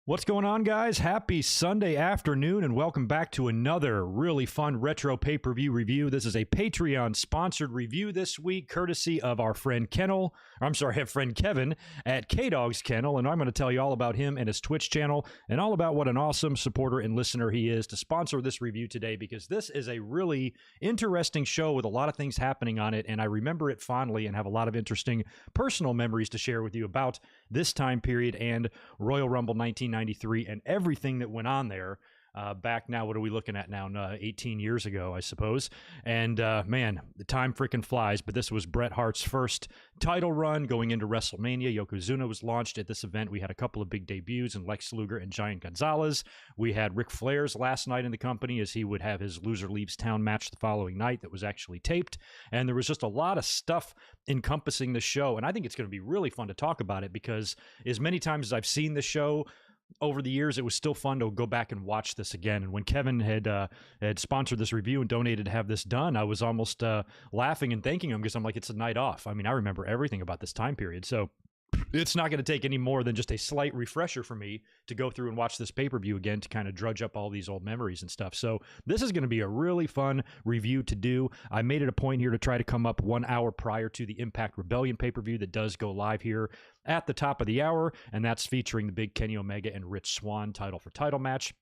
What's going on, guys? Happy Sunday afternoon, and welcome back to another really fun retro pay-per-view review. This is a Patreon-sponsored review this week, courtesy of our friend Kevin at K-Dog's Kennel, and I'm going to tell you all about him and his Twitch channel, and all about what an awesome supporter and listener he is to sponsor this review today, because this is a really interesting show with a lot of things happening on it, and I remember it fondly and have a lot of interesting personal memories to share with you about this time period and Royal Rumble 1993 and everything that went on there back now. What are we looking at now? 18 years ago, I suppose. And man, the time freaking flies, but this was Bret Hart's first title run going into WrestleMania. Yokozuna was launched at this event. We had a couple of big debuts in Lex Luger and Giant Gonzalez. We had Ric Flair's last night in the company, as he would have his Loser Leaves Town match the following night that was actually taped. And there was just a lot of stuff encompassing the show. And I think it's going to be really fun to talk about it, because as many times as I've seen the show over the years, it was still fun to go back and watch this again. And when Kevin had sponsored this review and donated to have this done, I was almost laughing and thanking him, because I'm like, it's a night off. I mean, I remember everything about this time period. So it's not going to take any more than just a slight refresher for me to go through and watch this pay-per-view again to kind of drudge up all these old memories and stuff. So this is going to be a really fun review to do. I made it a point here to try to come up 1 hour prior to the Impact Rebellion pay-per-view that does go live here at the top of the hour, and that's featuring the big Kenny Omega and Rich Swann title for title match.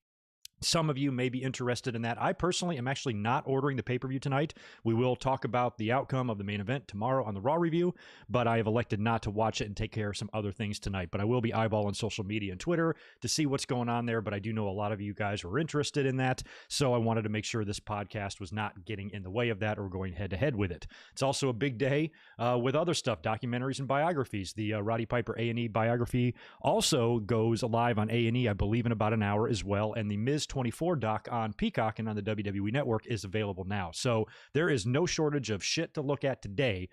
Some of you may be interested in that. I personally am actually not ordering the pay-per-view tonight. We will talk about the outcome of the main event tomorrow on the Raw review, but I have elected not to watch it and take care of some other things tonight. But I will be eyeballing social media and Twitter to see what's going on there, but I do know a lot of you guys were interested in that, so I wanted to make sure this podcast was not getting in the way of that or going head-to-head with it. It's also a big day with other stuff, documentaries and biographies. The Roddy Piper A&E biography also goes live on A&E, I believe, in about an hour as well, and the Miz 24 doc on Peacock and on the WWE Network is available now. So there is no shortage of shit to look at today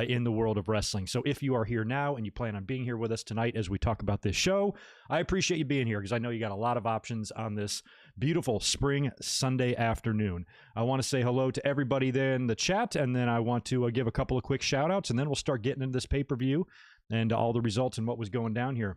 in the world of wrestling. So if you are here now and you plan on being here with us tonight as we talk about this show, I appreciate you being here, because I know you got a lot of options on this beautiful spring Sunday afternoon. I want to say hello to everybody there in the chat, and then I want to give a couple of quick shout outs, and then we'll start getting into this pay-per-view and all the results and what was going down here.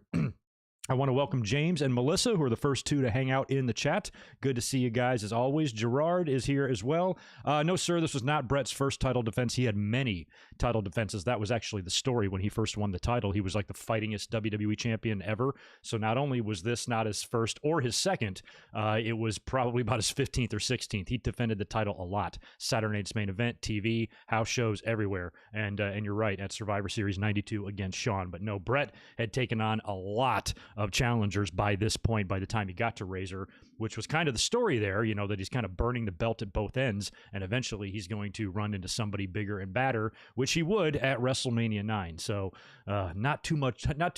I want to welcome James and Melissa, who are the first two to hang out in the chat. Good to see you guys as always. Gerard is here as well. No, sir, this was not Bret's first title defense. He had many title defenses. That was actually the story when he first won the title. He was like the fightingest WWE champion ever. So not only was this not his first or his second, it was probably about his 15th or 16th. He defended the title a lot. Saturday Night's Main Event, TV, house shows, everywhere. And you're right, at Survivor Series 92 against Shawn. But no, Bret had taken on a lot of challengers by this point, by the time he got to Razor, which was kind of the story there, you know, that he's kind of burning the belt at both ends, and eventually he's going to run into somebody bigger and badder, which he would at WrestleMania 9. So not too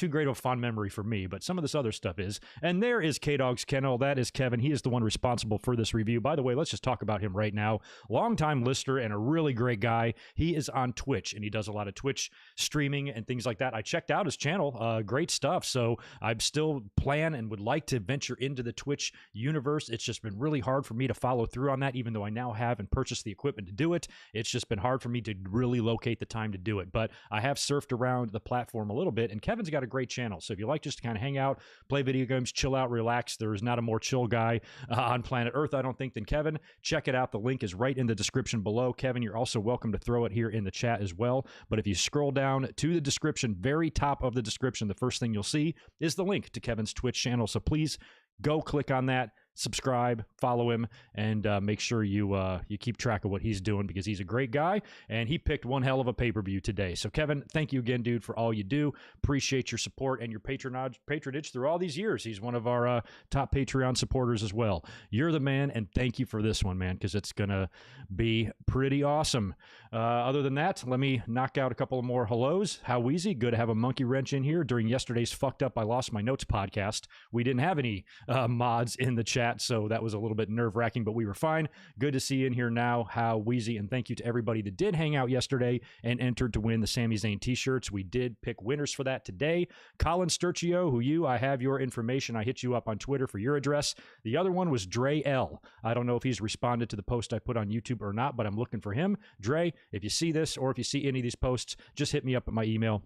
great of a fond memory for me, but some of this other stuff is. And there is K-Dog's Kennel. That is Kevin. He is the one responsible for this review. By the way, let's just talk about him right now. Longtime listener and a really great guy. He is on Twitch, and he does a lot of Twitch streaming and things like that. I checked out his channel. Great stuff. So I'm still plan and would like to venture into the Twitch universe. It's just been really hard for me to follow through on that, even though I now have and purchased the equipment to do it. It's just been hard for me to really locate the time to do it. But I have surfed around the platform a little bit, and Kevin's got a great channel. So if you like just to kind of hang out, play video games, chill out, relax, there is not a more chill guy on planet Earth, I don't think, than Kevin. Check it out. The link is right in the description below. Kevin, you're also welcome to throw it here in the chat as well. But if you scroll down to the description, very top of the description, the first thing you'll see is the link to Kevin's Twitch channel. So please go click on that, subscribe, follow him, and make sure you keep track of what he's doing, because he's a great guy, and he picked one hell of a pay-per-view today. So Kevin, thank you again, dude, for all you do. Appreciate your support and your patronage through all these years. He's one of our top Patreon supporters as well. You're the man, and thank you for this one, man, because it's gonna be pretty awesome. Other than that, let me knock out a couple of more hellos. How easy? Good to have a monkey wrench in here. During yesterday's Fucked Up I Lost My Notes podcast, we didn't have any mods in the chat, so that was a little bit nerve-wracking, but we were fine. Good to see you in here now, How Wheezy, and thank you to everybody that did hang out yesterday and entered to win the Sami Zayn t-shirts. We did pick winners for that today. Colin Sturcio, I have your information. I hit you up on Twitter for your address. The other one was Dre L. I don't know if he's responded to the post I put on YouTube or not, but I'm looking for him. Dre, if you see this or if you see any of these posts, just hit me up at my email.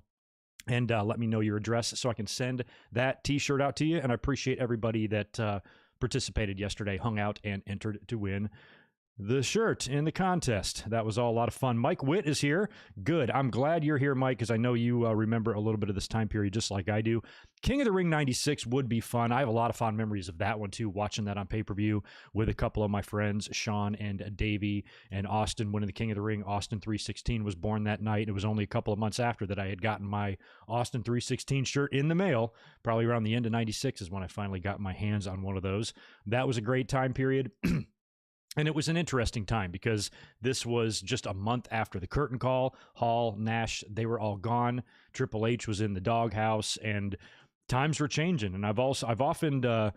and let me know your address so I can send that t-shirt out to you. And I appreciate everybody that participated yesterday, hung out, and entered to win the shirt in the contest. That was all a lot of fun. Mike Witt is here. Good. I'm glad you're here, Mike, because I know you remember a little bit of this time period just like I do. King of the Ring 96 would be fun. I have a lot of fond memories of that one, too, watching that on pay-per-view with a couple of my friends, Shawn and Davey, and Austin winning the King of the Ring. Austin 316 was born that night. It was only a couple of months after that I had gotten my Austin 316 shirt in the mail. Probably around the end of 96 is when I finally got my hands on one of those. That was a great time period. And it was an interesting time because this was just a month after the curtain call. Hall, Nash, they were all gone. Triple H was in the doghouse, and times were changing. And I've often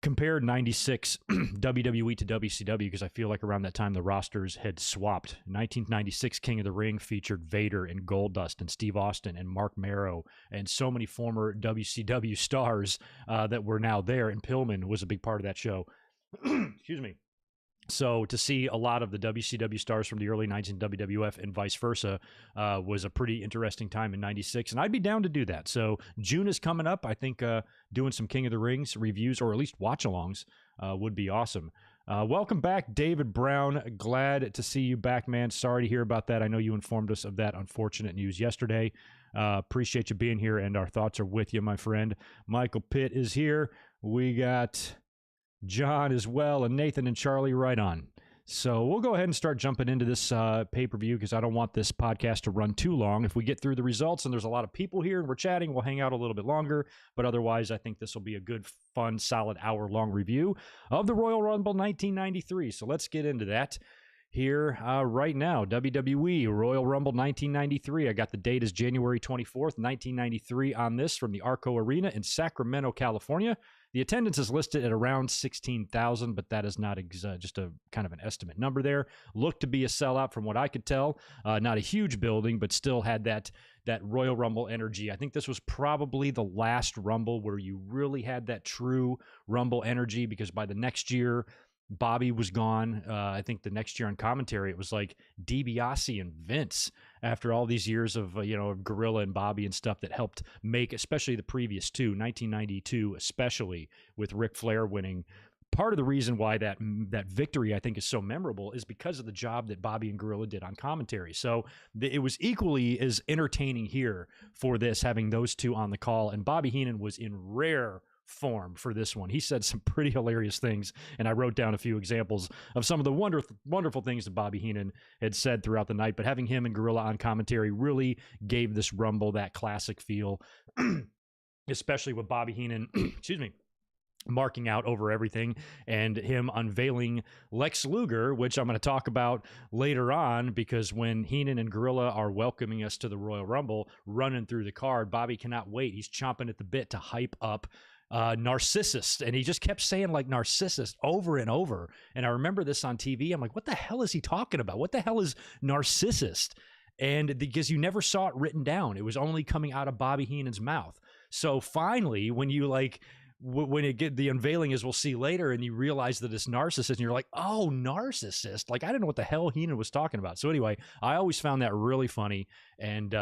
compared 96 WWE to WCW because I feel like around that time the rosters had swapped. 1996 King of the Ring featured Vader and Goldust and Steve Austin and Mark Marrow and so many former WCW stars that were now there. And Pillman was a big part of that show. Excuse me. So to see a lot of the WCW stars from the early 90s in WWF and vice versa was a pretty interesting time in 96, and I'd be down to do that. So June is coming up. I think doing some King of the Rings reviews or at least watch-alongs would be awesome. Welcome back, David Brown. Glad to see you back, man. Sorry to hear about that. I know you informed us of that unfortunate news yesterday. Appreciate you being here, and our thoughts are with you, my friend. Michael Pitt is here. We got John as well, and Nathan and Charlie right on. So we'll go ahead and start jumping into this pay-per-view because I don't want this podcast to run too long. If we get through the results and there's a lot of people here and we're chatting, we'll hang out a little bit longer. But otherwise, I think this will be a good, fun, solid hour-long review of the Royal Rumble 1993. So let's get into that here right now. WWE Royal Rumble 1993. I got the date as January 24th, 1993 on this from the Arco Arena in Sacramento, California. The attendance is listed at around 16,000, but that is not just a kind of an estimate number there. Looked to be a sellout from what I could tell. Not a huge building, but still had that Royal Rumble energy. I think this was probably the last Rumble where you really had that true Rumble energy because by the next year, Bobby was gone. I think the next year on commentary, it was like Dibiase and Vince after all these years of, of Gorilla and Bobby and stuff that helped make, especially the previous two, 1992, especially with Ric Flair winning. Part of the reason why that victory, I think, is so memorable is because of the job that Bobby and Gorilla did on commentary. So it was equally as entertaining here for this, having those two on the call. And Bobby Heenan was in rare form for this one. He said some pretty hilarious things, and I wrote down a few examples of some of the wonderful things that Bobby Heenan had said throughout the night. But having him and Gorilla on commentary really gave this Rumble that classic feel, especially with Bobby Heenan, excuse me, marking out over everything and him unveiling Lex Luger, which I'm going to talk about later on, because when Heenan and Gorilla are welcoming us to the Royal Rumble, running through the card, Bobby cannot wait. He's chomping at the bit to hype up Narcissist, and he just kept saying like Narcissist over and over. And I remember this on TV. I'm like, what the hell is he talking about? What the hell is Narcissist? And because you never saw it written down, it was only coming out of Bobby Heenan's mouth. So finally, when you when it get the unveiling, as we'll see later, and you realize that it's Narcissist, and you're like, oh, Narcissist. Like, I didn't know what the hell Heenan was talking about. So anyway, I always found that really funny. And,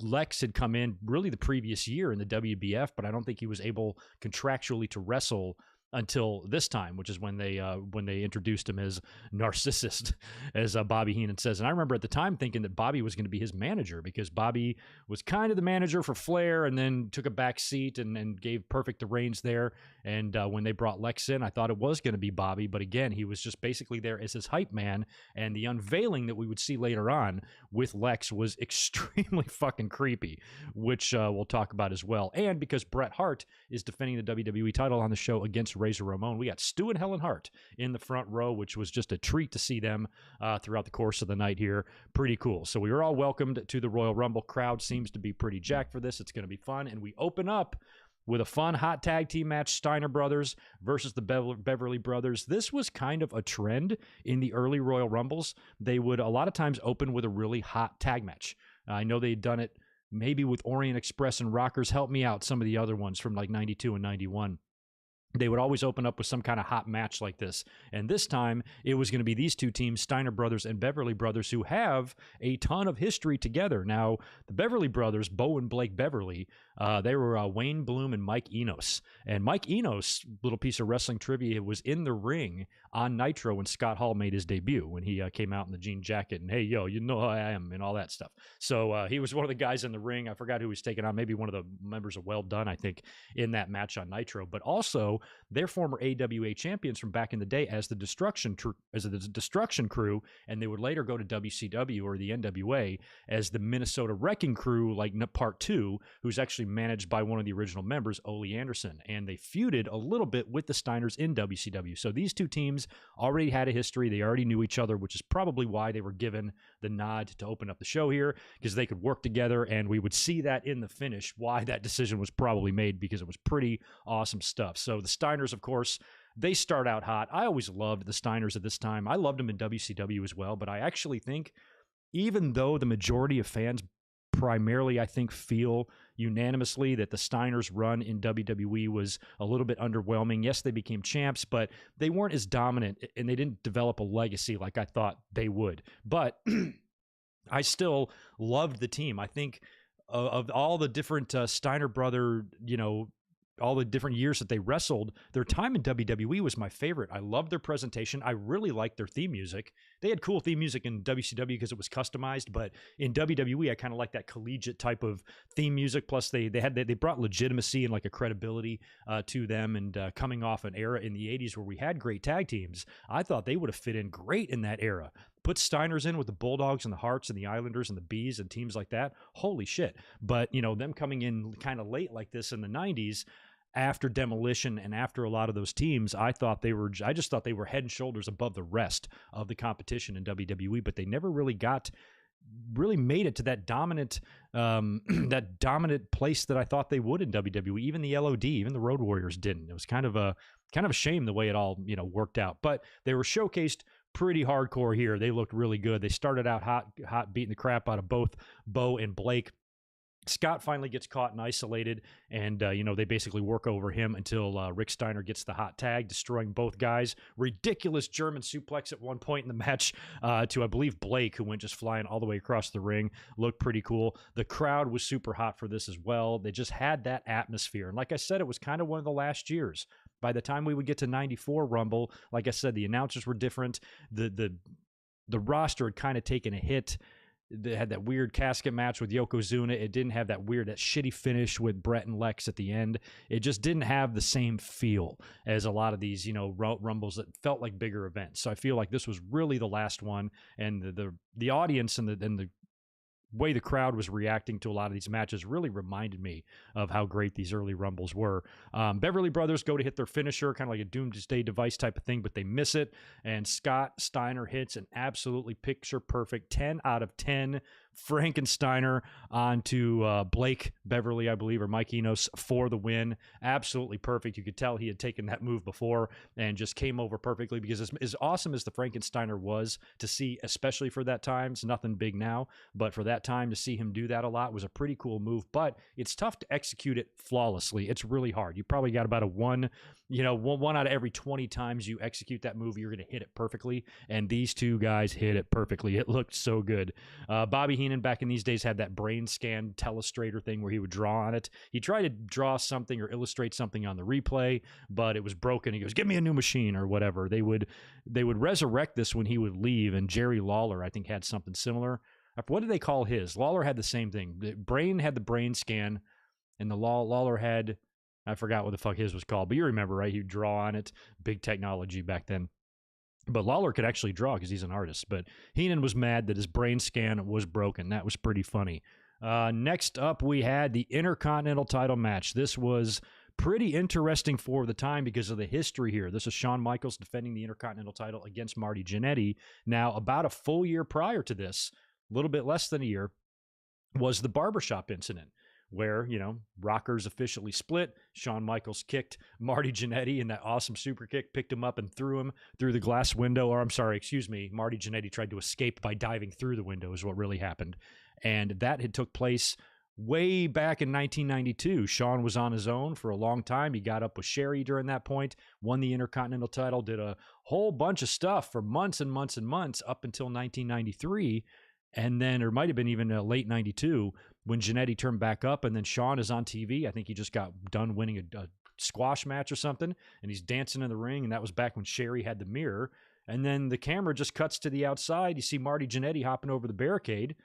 Lex had come in really the previous year in the WBF, but I don't think he was able contractually to wrestle until this time, which is when they introduced him as Narcissist, as Bobby Heenan says. And I remember at the time thinking that Bobby was going to be his manager, because Bobby was kind of the manager for Flair and then took a back seat and gave Perfect the reins there. And when they brought Lex in, I thought it was going to be Bobby. But again, he was just basically there as his hype man. And the unveiling that we would see later on with Lex was extremely fucking creepy, which we'll talk about as well. And because Bret Hart is defending the WWE title on the show against Razor Ramon, we got Stu and Helen Hart in the front row, which was just a treat to see them throughout the course of the night here. Pretty cool. So we were all welcomed to the Royal Rumble. Crowd seems to be pretty jacked for this. It's going to be fun. And we open up with a fun hot tag team match, Steiner brothers versus the Beverly brothers. This was kind of a trend in the early Royal Rumbles. They would a lot of times open with a really hot tag match. I know they'd done it maybe with Orient Express and Rockers. Help me out, some of the other ones from like 92 and 91. they would always open up with some kind of hot match like this. And this time, it was going to be these two teams, Steiner brothers and Beverly brothers, who have a ton of history together. Now, the Beverly brothers, Bo and Blake Beverly, they were Wayne Bloom and Mike Enos. And Mike Enos, little piece of wrestling trivia, was in the ring on Nitro when Scott Hall made his debut, when he came out in the jean jacket and, hey, yo, you know who I am, and all that stuff. So he was one of the guys in the ring. I forgot who was taking on, maybe one of the members of Well Done, I think, in that match on Nitro. But also, they're former AWA champions from back in the day as the Destruction Crew, and they would later go to WCW or the NWA as the Minnesota Wrecking Crew, like Part 2, who's actually managed by one of the original members, Ole Anderson. And they feuded a little bit with the Steiners in WCW. So these two teams already had a history. They already knew each other, which is probably why they were given the nod to open up the show here, because they could work together, and we would see that in the finish, why that decision was probably made, because it was pretty awesome stuff. So the Steiners, of course, they start out hot. I always loved the Steiners at this time. I loved them in WCW as well, but I actually think, even though the majority of fans primarily, I think, feel unanimously that the Steiners' run in WWE was a little bit underwhelming. Yes, they became champs, but they weren't as dominant, and they didn't develop a legacy like I thought they would. But I still loved the team. I think of all the different Steiner brother, all the different years that they wrestled, their time in WWE was my favorite. I loved their presentation. I really liked their theme music. They had cool theme music in WCW because it was customized, but in WWE, I kind of like that collegiate type of theme music. Plus, they brought legitimacy and like a credibility to them. And coming off an era in the 80s where we had great tag teams, I thought they would have fit in great in that era. Put Steiners in with the Bulldogs and the Harts and the Islanders and the Bees and teams like that. Holy shit. But, them coming in kind of late like this in the 90s, after Demolition and after a lot of those teams, I just thought they were head and shoulders above the rest of the competition in WWE, but they never really made it to that dominant place that I thought they would in WWE. Even the LOD, even the Road Warriors didn't. It was kind of a shame the way it all, worked out. But they were showcased pretty hardcore here. They looked really good. They started out hot, beating the crap out of both Bo and Blake. Scott finally gets caught and isolated, and, they basically work over him until Rick Steiner gets the hot tag, destroying both guys. Ridiculous German suplex at one point in the match to, I believe, Blake, who went just flying all the way across the ring. Looked pretty cool. The crowd was super hot for this as well. They just had that atmosphere. And like I said, it was kind of one of the last years. By the time we would get to 94 Rumble, like I said, the announcers were different. The roster had kind of taken a hit. They had that weird casket match with Yokozuna. It didn't have that shitty finish with Bret and Lex at the end. It just didn't have the same feel as a lot of these, Rumbles that felt like bigger events. So I feel like this was really the last one, and the audience and the way the crowd was reacting to a lot of these matches really reminded me of how great these early Rumbles were. Beverly Brothers go to hit their finisher, kind of like a Doomsday Device type of thing, but they miss it. And Scott Steiner hits an absolutely picture-perfect 10 out of 10 Frankensteiner onto Blake Beverly, I believe, or Mike Enos for the win. Absolutely perfect. You could tell he had taken that move before and just came over perfectly, because as awesome as the Frankensteiner was to see, especially for that time, it's nothing big now, but for that time to see him do that a lot was a pretty cool move. But it's tough to execute it flawlessly. It's really hard. You probably got about a one out of every 20 times you execute that move, you're going to hit it perfectly. And these two guys hit it perfectly. It looked so good. Bobby Heenan back in these days had that brain scan telestrator thing where he would draw on it. He tried to draw something or illustrate something on the replay, but it was broken. He goes, "Give me a new machine," or whatever. They would resurrect this when he would leave, and Jerry Lawler, I think, had something similar. What did they call his? Lawler had the same thing. The Brain had the brain scan, and the Lawler had, I forgot what the fuck his was called, but you remember, right? He'd draw on it. Big technology back then. But Lawler could actually draw because he's an artist. But Heenan was mad that his brain scan was broken. That was pretty funny. Next up, we had the Intercontinental title match. This was pretty interesting for the time because of the history here. This is Shawn Michaels defending the Intercontinental title against Marty Gianetti. Now, about a full year prior to this, a little bit less than a year, was the barbershop incident, where, Rockers officially split. Shawn Michaels kicked Marty Gianetti in that awesome super kick, picked him up and threw him through the glass window. Marty Gianetti tried to escape by diving through the window is what really happened. And that had took place way back in 1992. Shawn was on his own for a long time. He got up with Sherry during that point, won the Intercontinental title, did a whole bunch of stuff for months and months and months up until 1993. And then, or might have been even late 92 when Gianetti turned back up, and then Shawn is on TV. I think he just got done winning a squash match or something, and he's dancing in the ring, and that was back when Sherry had the mirror. And then the camera just cuts to the outside. You see Marty Gianetti hopping over the barricade,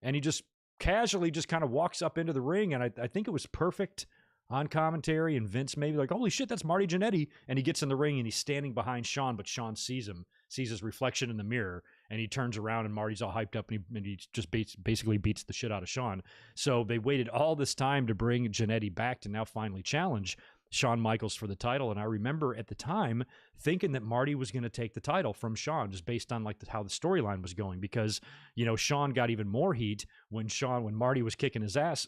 and he just casually just kind of walks up into the ring, and I think it was perfect on commentary, and Vince maybe like, holy shit, that's Marty Gianetti, and he gets in the ring, and he's standing behind Shawn, but Shawn sees him, sees his reflection in the mirror, and he turns around, and Marty's all hyped up, and he just basically beats the shit out of Shawn. So they waited all this time to bring Gianetti back to now finally challenge Shawn Michaels for the title. And I remember at the time thinking that Marty was going to take the title from Shawn, just based on like how the storyline was going, because, you know, Shawn got even more heat when Marty was kicking his ass.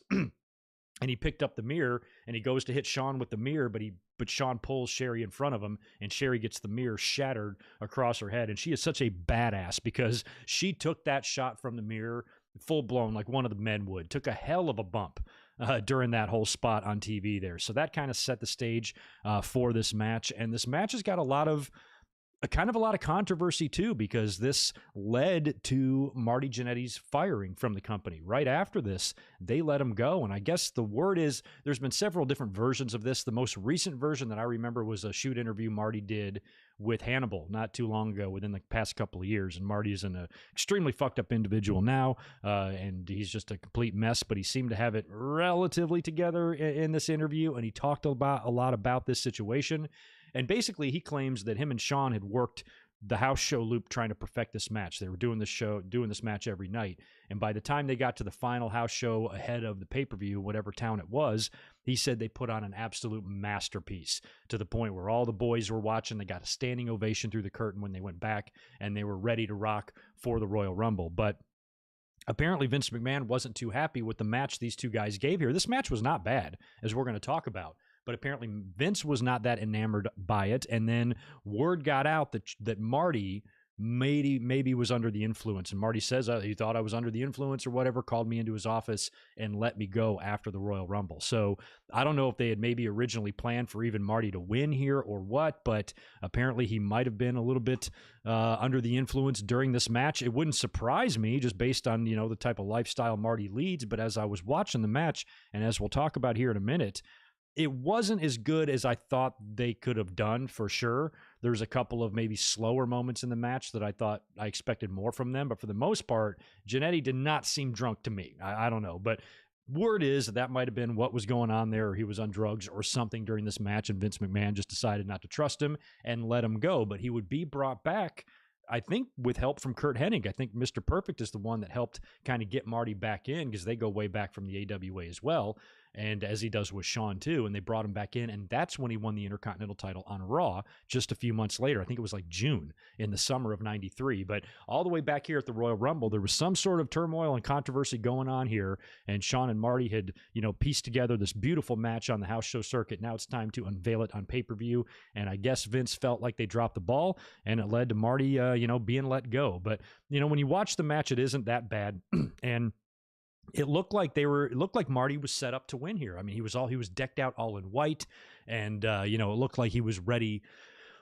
And he picked up the mirror, and he goes to hit Shawn with the mirror, but Shawn pulls Sherry in front of him, and Sherry gets the mirror shattered across her head. And she is such a badass because she took that shot from the mirror full blown like one of the men would. Took a hell of a bump during that whole spot on TV there. So that kind of set the stage for this match. And this match has got a lot of controversy too, because this led to Marty Gianetti's firing from the company. Right after this, they let him go. And I guess the word is there's been several different versions of this. The most recent version that I remember was a shoot interview Marty did with Hannibal not too long ago, within the past couple of years. And Marty is an extremely fucked up individual now, and he's just a complete mess, but he seemed to have it relatively together in this interview. And he talked a lot about this situation. And basically, he claims that him and Shawn had worked the house show loop trying to perfect this match. They were doing this match every night. And by the time they got to the final house show ahead of the pay-per-view, whatever town it was, he said they put on an absolute masterpiece, to the point where all the boys were watching. They got a standing ovation through the curtain when they went back, and they were ready to rock for the Royal Rumble. But apparently Vince McMahon wasn't too happy with the match these two guys gave here. This match was not bad, as we're going to talk about. But apparently Vince was not that enamored by it. And then word got out that Marty maybe was under the influence. And Marty says he thought I was under the influence or whatever, called me into his office and let me go after the Royal Rumble. So I don't know if they had maybe originally planned for even Marty to win here or what, but apparently he might have been a little bit under the influence during this match. It wouldn't surprise me, just based on, the type of lifestyle Marty leads. But as I was watching the match, and as we'll talk about here in a minute, it wasn't as good as I thought they could have done, for sure. There's a couple of maybe slower moments in the match that I thought I expected more from them. But for the most part, Gianetti did not seem drunk to me. I don't know. But word is that might have been what was going on there, or he was on drugs or something during this match, and Vince McMahon just decided not to trust him and let him go. But he would be brought back, I think, with help from Curt Hennig. I think Mr. Perfect is the one that helped kind of get Marty back in, because they go way back from the AWA as well, and as he does with Shawn too. And they brought him back in, and that's when he won the Intercontinental title on Raw just a few months later. I think it was like June in the summer of '93. But all the way back here at the Royal Rumble, there was some sort of turmoil and controversy going on here, and Shawn and Marty had, pieced together this beautiful match on the house show circuit. Now it's time to unveil it on pay-per-view, and I guess Vince felt like they dropped the ball, and it led to Marty, being let go. But, when you watch the match, it isn't that bad. And it looked like Marty was set up to win here. I mean, he was decked out all in white, and it looked like he was ready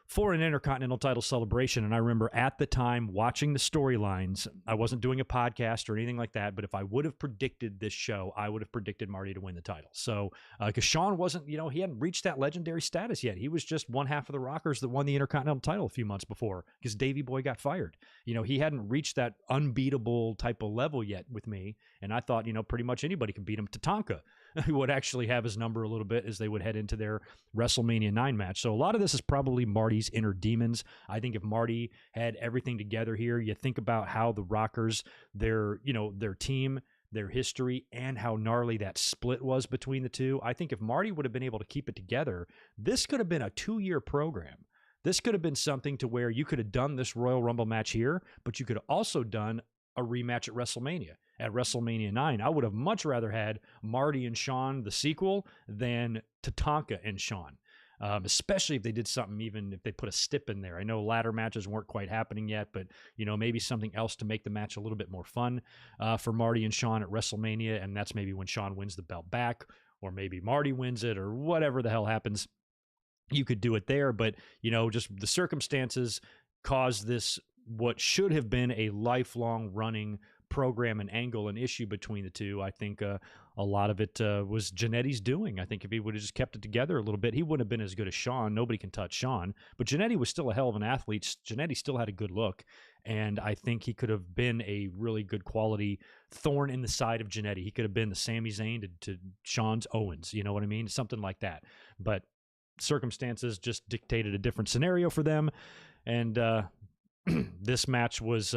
for an Intercontinental title celebration. And I remember at the time watching the storylines. I wasn't doing a podcast or anything like that, but if I would have predicted this show, I would have predicted Marty to win the title. So, because Shawn wasn't, he hadn't reached that legendary status yet. He was just one half of the Rockers that won the Intercontinental title a few months before, because Davey Boy got fired. He hadn't reached that unbeatable type of level yet with me. And I thought, pretty much anybody could beat him. Tatanka, who would actually have his number a little bit as they would head into their WrestleMania 9 match. So a lot of this is probably Marty's inner demons. I think if Marty had everything together here, you think about how the Rockers, their team, their history, and how gnarly that split was between the two. I think if Marty would have been able to keep it together, this could have been a 2-year program. This could have been something to where you could have done this Royal Rumble match here, but you could have also done a rematch at WrestleMania 9. I would have much rather had Marty and Shawn, the sequel, than Tatanka and Shawn. especially if they did something, even if they put a stip in there. I know ladder matches weren't quite happening yet, but, maybe something else to make the match a little bit more fun for Marty and Shawn at WrestleMania, and that's maybe when Shawn wins the belt back, or maybe Marty wins it, or whatever the hell happens. You could do it there, but, just the circumstances caused this, what should have been a lifelong running program and angle and issue between the two. I think a lot of it was Gianetti's doing. I think if he would have just kept it together a little bit, he wouldn't have been as good as Shawn. Nobody can touch Shawn, but Gianetti was still a hell of an athlete. Gianetti still had a good look, and I think he could have been a really good quality thorn in the side of Gianetti. He could have been the Sami Zayn to Shawn's Owens, you know what I mean? Something like that. But circumstances just dictated a different scenario for them, and this match was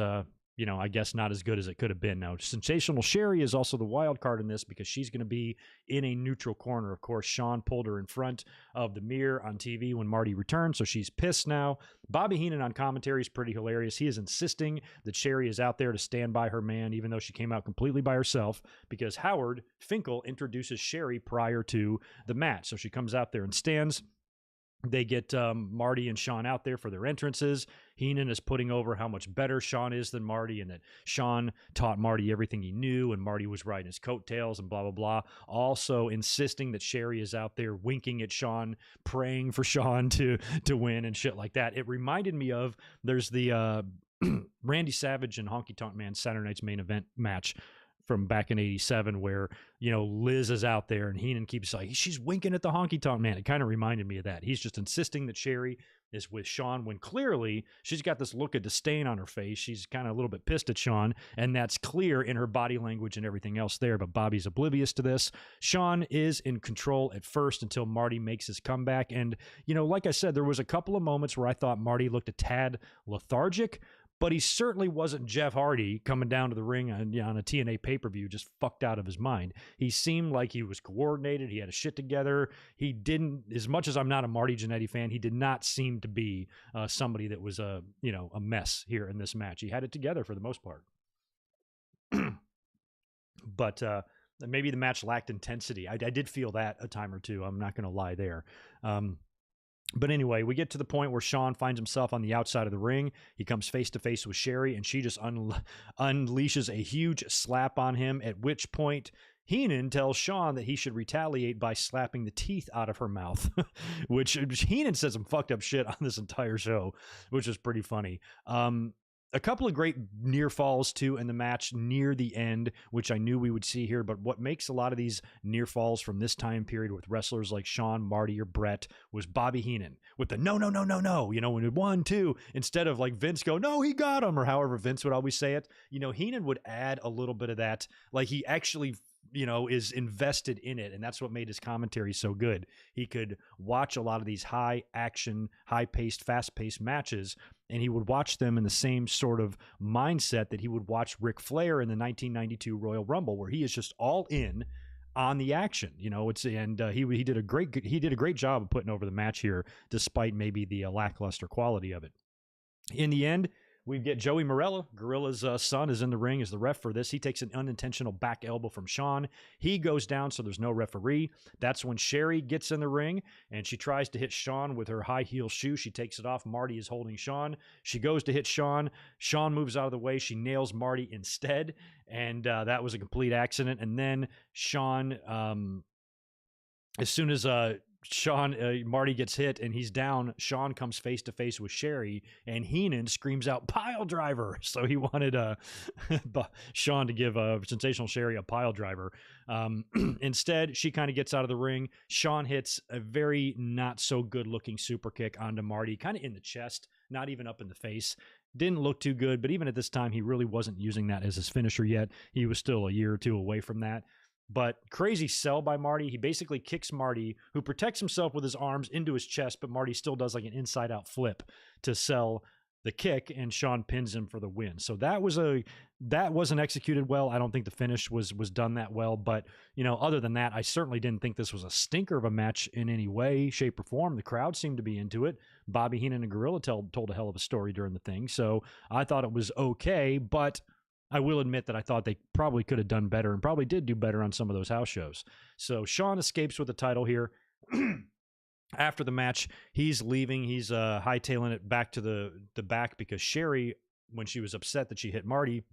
I guess not as good as it could have been. Now, Sensational Sherry is also the wild card in this because she's going to be in a neutral corner. Of course, Shawn pulled her in front of the mirror on TV when Marty returned, so she's pissed now. Bobby Heenan on commentary is pretty hilarious. He is insisting that Sherry is out there to stand by her man, even though she came out completely by herself, because Howard Finkel introduces Sherry prior to the match. So she comes out there and stands. They get Marty and Shawn out there for their entrances. Heenan is putting over how much better Shawn is than Marty, and that Shawn taught Marty everything he knew, and Marty was riding his coattails and blah, blah, blah. Also insisting that Sherry is out there winking at Shawn, praying for Shawn to win and shit like that. It reminded me of, there's the Randy Savage and Honky Tonk Man Saturday Night's Main Event match from back in '87, where Liz is out there and Heenan keeps like, she's winking at the Honky Tonk Man. It kind of reminded me of that. He's just insisting that Sherry is with Shawn when clearly she's got this look of disdain on her face. She's kind of a little bit pissed at Shawn, and that's clear in her body language and everything else there, but Bobby's oblivious to this. Shawn is in control at first until Marty makes his comeback, and like I said, there was a couple of moments where I thought Marty looked a tad lethargic, but he certainly wasn't Jeff Hardy coming down to the ring on a TNA pay-per-view just fucked out of his mind. He seemed like he was coordinated. He had his shit together. He didn't, as much as I'm not a Marty Giannetti fan, he did not seem to be somebody that was a mess here in this match. He had it together for the most part. But maybe the match lacked intensity. I did feel that a time or two. I'm not going to lie there. But anyway, we get to the point where Shawn finds himself on the outside of the ring. He comes face to face with Sherry, and she just unleashes a huge slap on him, at which point Heenan tells Shawn that he should retaliate by slapping the teeth out of her mouth, which Heenan says some fucked up shit on this entire show, which is pretty funny. A couple of great near falls, too, in the match near the end, which I knew we would see here. But what makes a lot of these near falls from this time period with wrestlers like Shawn, Marty, or Bret was Bobby Heenan with the no, no, no, no, no. When it 1, 2, instead of like Vince go, no, he got him, or however Vince would always say it. Heenan would add a little bit of that. Like he actually is invested in it. And that's what made his commentary so good. He could watch a lot of these high action, high paced, fast paced matches, and he would watch them in the same sort of mindset that he would watch Ric Flair in the 1992 Royal Rumble, where he is just all in on the action. He did a great job of putting over the match here, despite maybe the lackluster quality of it. In the end, we get Joey Morella, Gorilla's son, is in the ring as the ref for this. He takes an unintentional back elbow from Shawn. He goes down, so there's no referee. That's when Sherry gets in the ring, and she tries to hit Shawn with her high heel shoe. She takes it off. Marty is holding Shawn. She goes to hit Shawn. Shawn moves out of the way. She nails Marty instead, and that was a complete accident. And then Shawn, as soon as Marty gets hit and he's down, Shawn comes face to face with Sherry, and Heenan screams out pile driver. So he wanted Shawn to give Sensational Sherry a pile driver. Instead, she kind of gets out of the ring. Shawn hits a very not so good looking super kick onto Marty, kind of in the chest, not even up in the face. Didn't look too good, but even at this time, he really wasn't using that as his finisher yet. He was still a year or two away from that. But crazy sell by Marty. He basically kicks Marty, who protects himself with his arms, into his chest, but Marty still does like an inside-out flip to sell the kick, and Shawn pins him for the win. So that wasn't executed well. I don't think the finish was done that well. But, other than that, I certainly didn't think this was a stinker of a match in any way, shape, or form. The crowd seemed to be into it. Bobby Heenan and Gorilla told a hell of a story during the thing. So I thought it was okay, but I will admit that I thought they probably could have done better, and probably did do better on some of those house shows. So Shawn escapes with the title here. After the match, he's leaving. He's hightailing it back to the back because Sherry, when she was upset that she hit Marty,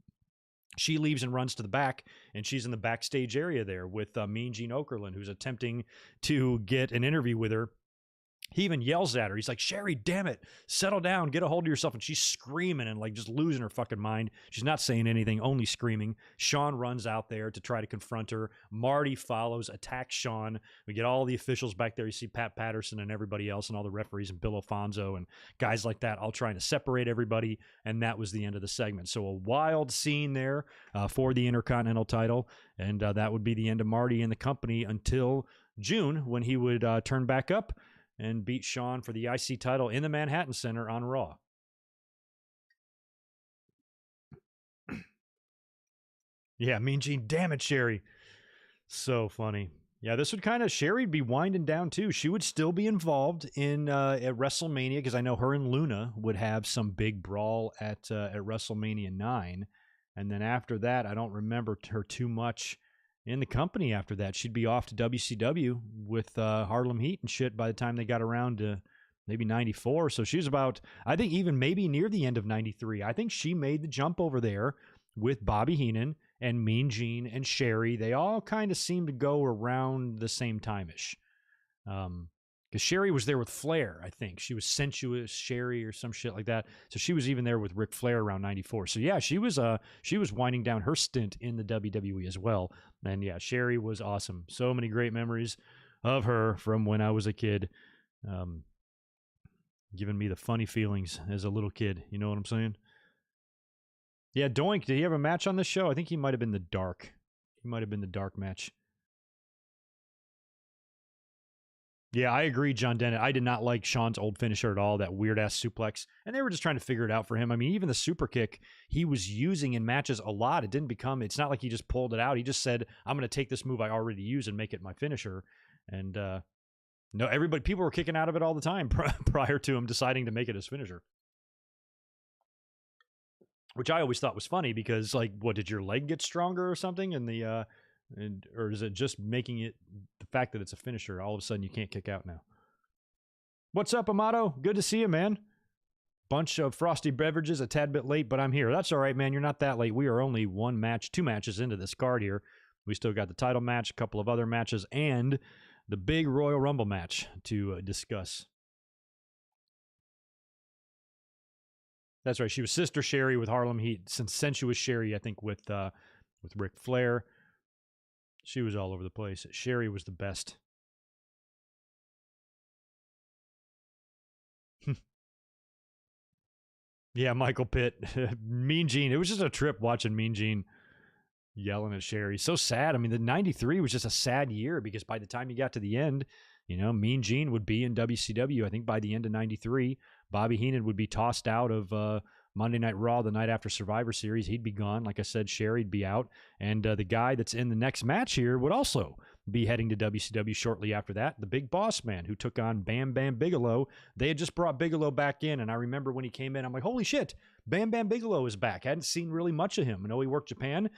she leaves and runs to the back, and she's in the backstage area there with Mean Gene Okerlund, who's attempting to get an interview with her. He even yells at her. He's like, Sherry, damn it, settle down, get a hold of yourself. And she's screaming and like just losing her fucking mind. She's not saying anything, only screaming. Shawn runs out there to try to confront her. Marty follows, attacks Shawn. We get all the officials back there. You see Pat Patterson and everybody else and all the referees and Bill Alfonso and guys like that all trying to separate everybody. And that was the end of the segment. So a wild scene there for the Intercontinental title. And that would be the end of Marty and the company until June when he would turn back up and beat Shawn for the IC title in the Manhattan Center on Raw. Yeah, Mean Gene, damn it, Sherry. So funny. Yeah, this would kind of, Sherry'd be winding down too. She would still be involved in at WrestleMania because I know her and Luna would have some big brawl at WrestleMania 9. And then after that, I don't remember her too much in the company after that. She'd be off to WCW with Harlem Heat and shit by the time they got around to maybe 94. So she was about, I think even maybe near the end of 93. I think she made the jump over there with Bobby Heenan and Mean Gene and Sherry. They all kind of seemed to go around the same time-ish. Because Sherry was there with Flair, I think. She was Sensuous Sherry or some shit like that. So she was even there with Ric Flair around 94. So yeah, she was winding down her stint in the WWE as well. And yeah, Sherry was awesome. So many great memories of her from when I was a kid. Giving me the funny feelings as a little kid. You know what I'm saying? Yeah, Doink, did he have a match on this show? I think he might have been the Dark. He might have been the Dark match. Yeah, I agree, John Dennett. I did not like Shawn's old finisher at all, that weird-ass suplex. And they were just trying to figure it out for him. I mean, even the super kick he was using in matches a lot. It didn't become, it's not like he just pulled it out. He just said, I'm going to take this move I already use and make it my finisher. And no, people were kicking out of it all the time prior to him deciding to make it his finisher. Which I always thought was funny because, like, what, did your leg get stronger or something? Or is it just making it the fact that it's a finisher? All of a sudden, you can't kick out now. What's up, Amato? Good to see you, man. Bunch of frosty beverages, a tad bit late, but I'm here. That's all right, man. You're not that late. We are only two matches into this card here. We still got the title match, a couple of other matches, and the big Royal Rumble match to discuss. That's right. She was Sister Sherry with Harlem Heat. Sensuous Sherry, I think, with Ric Flair. She was all over the place. Sherry was the best. Yeah, Michael Pitt. Mean Gene. It was just a trip watching Mean Gene yelling at Sherry. So sad. I mean, the 93 was just a sad year because by the time you got to the end, you know, Mean Gene would be in WCW, I think, by the end of 93. Bobby Heenan would be tossed out of Monday Night Raw the night after Survivor Series. He'd be gone. Like I said, Sherry'd be out. And the guy that's in the next match here would also be heading to WCW shortly after that, the Big Boss Man, who took on Bam Bam Bigelow. They had just brought Bigelow back in, and I remember when he came in, I'm like, holy shit, Bam Bam Bigelow is back. Hadn't seen really much of him. I know he worked Japan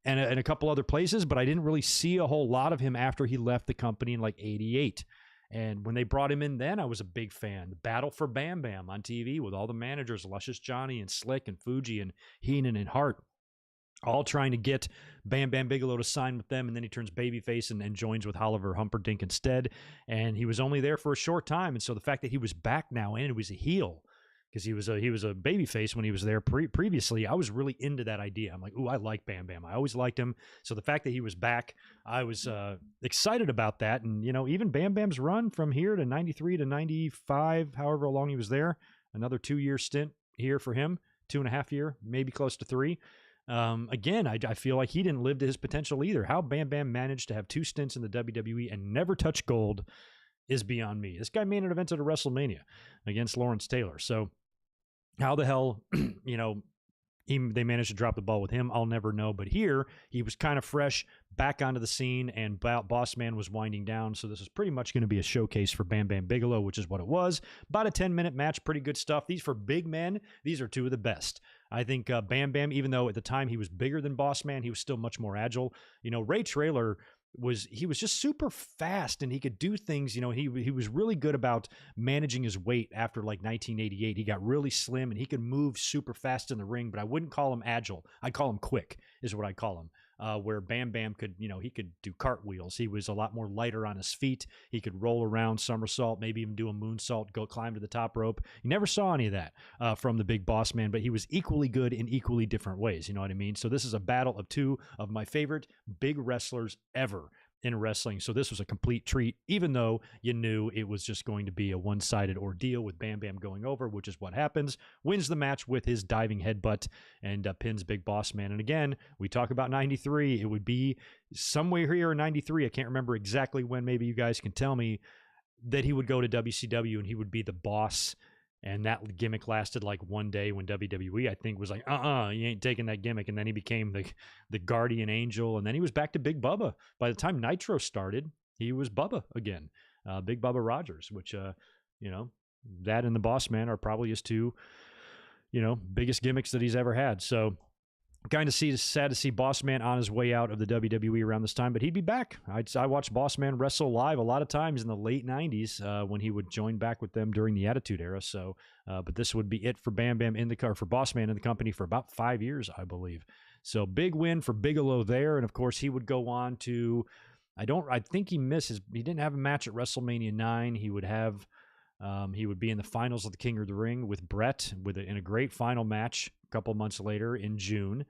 and a couple other places, but I didn't really see a whole lot of him after he left the company in like 88. And when they brought him in then, I was a big fan. The Battle for Bam Bam on TV with all the managers, Luscious Johnny and Slick and Fuji and Heenan and Hart, all trying to get Bam Bam Bigelow to sign with them. And then he turns babyface and joins with Oliver Humperdinck instead. And he was only there for a short time. And so the fact that he was back now and he was a heel, because he was a babyface when he was there previously, I was really into that idea. I'm like, ooh, I like Bam Bam. I always liked him. So the fact that he was back, I was excited about that. And, you know, even Bam Bam's run from here to 93 to 95, however long he was there, another 2-year stint here for him, 2.5 year, maybe close to 3. Again, I feel like he didn't live to his potential either. How Bam Bam managed to have 2 stints in the WWE and never touch gold is beyond me. This guy made an event at a WrestleMania against Lawrence Taylor. So how the hell, you know, they managed to drop the ball with him, I'll never know. But here, he was kind of fresh, back onto the scene, and Boss Man was winding down. So this is pretty much going to be a showcase for Bam Bam Bigelow, which is what it was. About a 10-minute match, pretty good stuff. These for big men, these are 2 of the best. I think Bam Bam, even though at the time he was bigger than Boss Man, he was still much more agile. You know, Ray Traylor he was just super fast, and he could do things. He was really good about managing his weight after like 1988. He got really slim, and he could move super fast in the ring, but I wouldn't call him agile. I'd call him quick is what I call him. Where Bam Bam could, he could do cartwheels. He was a lot more lighter on his feet. He could roll around, somersault, maybe even do a moonsault, go climb to the top rope. You never saw any of that from the Big Boss Man, but he was equally good in equally different ways. You know what I mean? So this is a battle of two of my favorite big wrestlers ever in wrestling. So this was a complete treat, even though you knew it was just going to be a one-sided ordeal with Bam Bam going over, which is what happens. Wins the match with his diving headbutt and pins Big Boss Man. And again, we talk about 93. It would be somewhere here in 93. I can't remember exactly when. Maybe you guys can tell me that he would go to WCW and he would be the boss. And that gimmick lasted like one day when WWE, I think, was like, you ain't taking that gimmick. And then he became the guardian angel. And then he was back to Big Bubba. By the time Nitro started, he was Bubba again, Big Bubba Rogers, which, that and the Boss Man are probably his two, biggest gimmicks that he's ever had. So kind of sad to see Boss Man on his way out of the WWE around this time, but he'd be back. I watched Boss Man wrestle live a lot of times in the late 90s when he would join back with them during the Attitude Era. So, but this would be it for Bam Bam for Boss Man in the company for about 5 years, I believe. So big win for Bigelow there. And of course he would go on to, I think he didn't have a match at WrestleMania 9. He would be in the finals of the King of the Ring with Bret in a great final match a couple months later in June.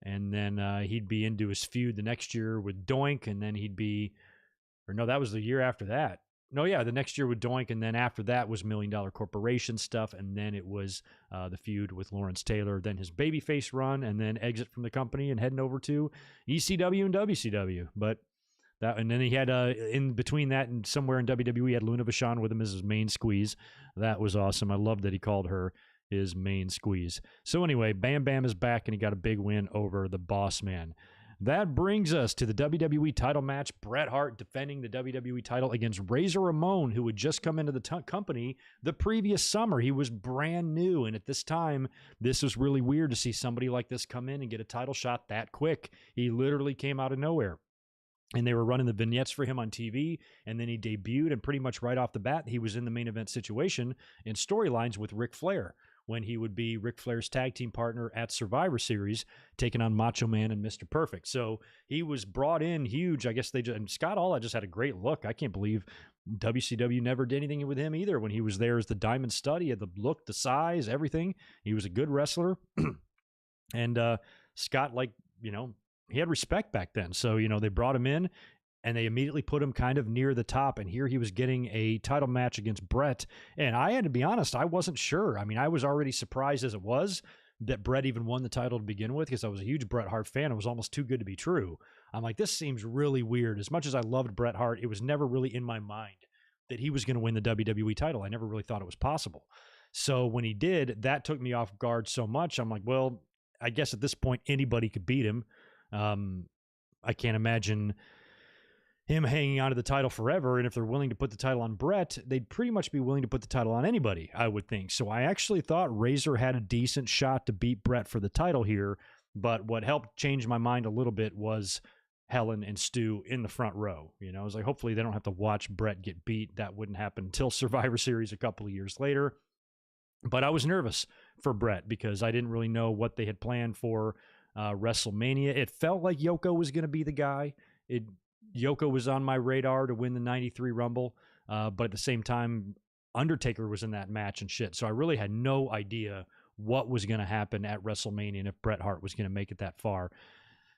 And then he'd be into his feud the next year with Doink. And then that was the year after that. No, yeah, the next year with Doink. And then after that was $1 Million Corporation stuff. And then it was the feud with Lawrence Taylor, then his babyface run, and then exit from the company and heading over to ECW and WCW. And then he had, in between that and somewhere in WWE, he had Luna Vachon with him as his main squeeze. That was awesome. I love that he called her his main squeeze. So anyway, Bam Bam is back, and he got a big win over the Boss Man. That brings us to the WWE title match. Bret Hart defending the WWE title against Razor Ramon, who had just come into the company the previous summer. He was brand new, and at this time, this was really weird to see somebody like this come in and get a title shot that quick. He literally came out of nowhere. And they were running the vignettes for him on TV, and then he debuted, and pretty much right off the bat, he was in the main event situation in storylines with Ric Flair, when he would be Ric Flair's tag team partner at Survivor Series, taking on Macho Man and Mr. Perfect. So he was brought in huge. I guess and Scott Hall just had a great look. I can't believe WCW never did anything with him either when he was there as the Diamond Stud. He had the look, the size, everything. He was a good wrestler. And Scott, he had respect back then. So, they brought him in and they immediately put him kind of near the top. And here he was getting a title match against Bret. And I had to be honest, I wasn't sure. I mean, I was already surprised as it was that Bret even won the title to begin with, because I was a huge Bret Hart fan. It was almost too good to be true. I'm like, this seems really weird. As much as I loved Bret Hart, it was never really in my mind that he was going to win the WWE title. I never really thought it was possible. So when he did, that took me off guard so much. I'm like, well, I guess at this point, anybody could beat him. I can't imagine him hanging on to the title forever. And if they're willing to put the title on Bret, they'd pretty much be willing to put the title on anybody, I would think. So I actually thought Razor had a decent shot to beat Bret for the title here. But what helped change my mind a little bit was Helen and Stu in the front row. I was like, hopefully they don't have to watch Bret get beat. That wouldn't happen until Survivor Series a couple of years later. But I was nervous for Bret because I didn't really know what they had planned for WrestleMania. It felt like Yoko was going to be the guy. Yoko was on my radar to win the 93 Rumble, but at the same time, Undertaker was in that match and shit. So I really had no idea what was going to happen at WrestleMania and if Bret Hart was going to make it that far.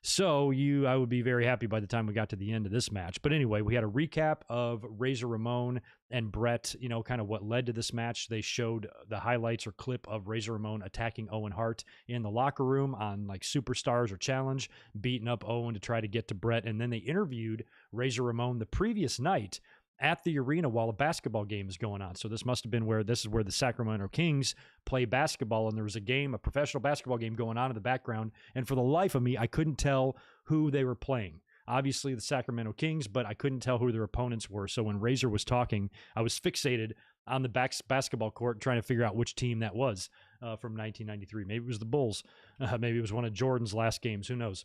So I would be very happy by the time we got to the end of this match. But anyway, we had a recap of Razor Ramon and Bret, kind of what led to this match. They showed the highlights or clip of Razor Ramon attacking Owen Hart in the locker room on like Superstars or Challenge, beating up Owen to try to get to Bret. And then they interviewed Razor Ramon the previous night at the arena while a basketball game is going on. So this must have been where the Sacramento Kings play basketball, and there was a professional basketball game going on in the background. And for the life of me, I couldn't tell who they were playing. Obviously the Sacramento Kings, but I couldn't tell who their opponents were. So when Razor was talking, I was fixated on the basketball court trying to figure out which team that was from 1993. Maybe it was the Bulls. Maybe it was one of Jordan's last games. Who knows?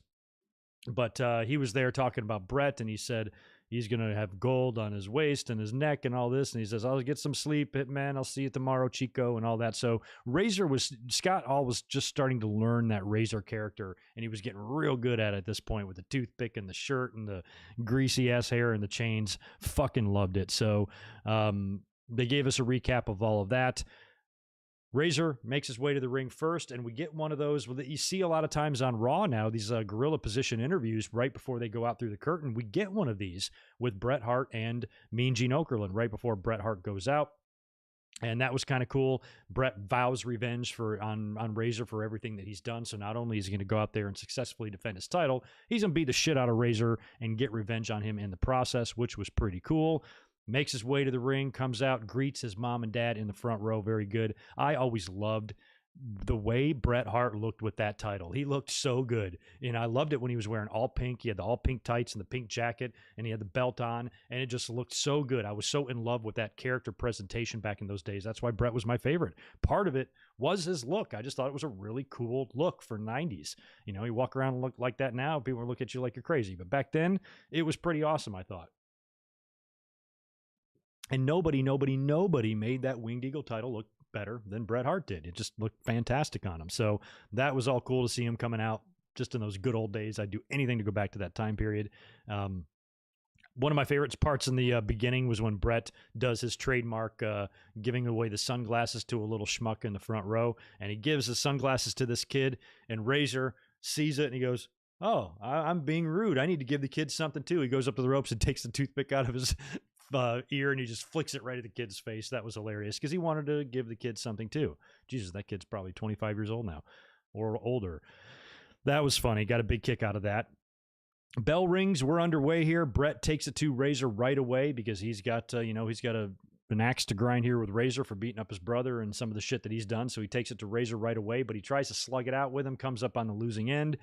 But he was there talking about Bret, and he said he's going to have gold on his waist and his neck and all this. And he says, I'll get some sleep, Hitman. I'll see you tomorrow, Chico, and all that. So Scott Hall was just starting to learn that Razor character, and he was getting real good at it at this point with the toothpick and the shirt and the greasy ass hair and the chains. Fucking loved it. So they gave us a recap of all of that. Razor makes his way to the ring first, and we get one of those that you see a lot of times on Raw now, these gorilla position interviews right before they go out through the curtain. We get one of these with Bret Hart and Mean Gene Okerlund right before Bret Hart goes out. And that was kind of cool. Bret vows revenge on Razor for everything that he's done. So not only is he going to go out there and successfully defend his title, he's going to beat the shit out of Razor and get revenge on him in the process, which was pretty cool. Makes his way to the ring, comes out, greets his mom and dad in the front row. Very good. I always loved the way Bret Hart looked with that title. He looked so good. And I loved it when he was wearing all pink. He had the all pink tights and the pink jacket, and he had the belt on, and it just looked so good. I was so in love with that character presentation back in those days. That's why Bret was my favorite. Part of it was his look. I just thought it was a really cool look for 90s. You know, you walk around and look like that now, people look at you like you're crazy. But back then, it was pretty awesome, I thought. And nobody made that Winged Eagle title look better than Bret Hart did. It just looked fantastic on him. So that was all cool to see him coming out just in those good old days. I'd do anything to go back to that time period. One of my favorite parts in the beginning was when Bret does his trademark giving away the sunglasses to a little schmuck in the front row. And he gives the sunglasses to this kid, and Razor sees it and he goes, oh, I'm being rude. I need to give the kid something too. He goes up to the ropes and takes the toothpick out of his ear, and he just flicks it right at the kid's face. That was hilarious because he wanted to give the kid something too. Jesus, that kid's probably 25 years old now or older. That was funny. Got a big kick out of that. Bell rings. We're underway here. Bret takes it to Razor right away because he's got, an axe to grind here with Razor for beating up his brother and some of the shit that he's done. So he takes it to Razor right away, but he tries to slug it out with him, comes up on the losing end.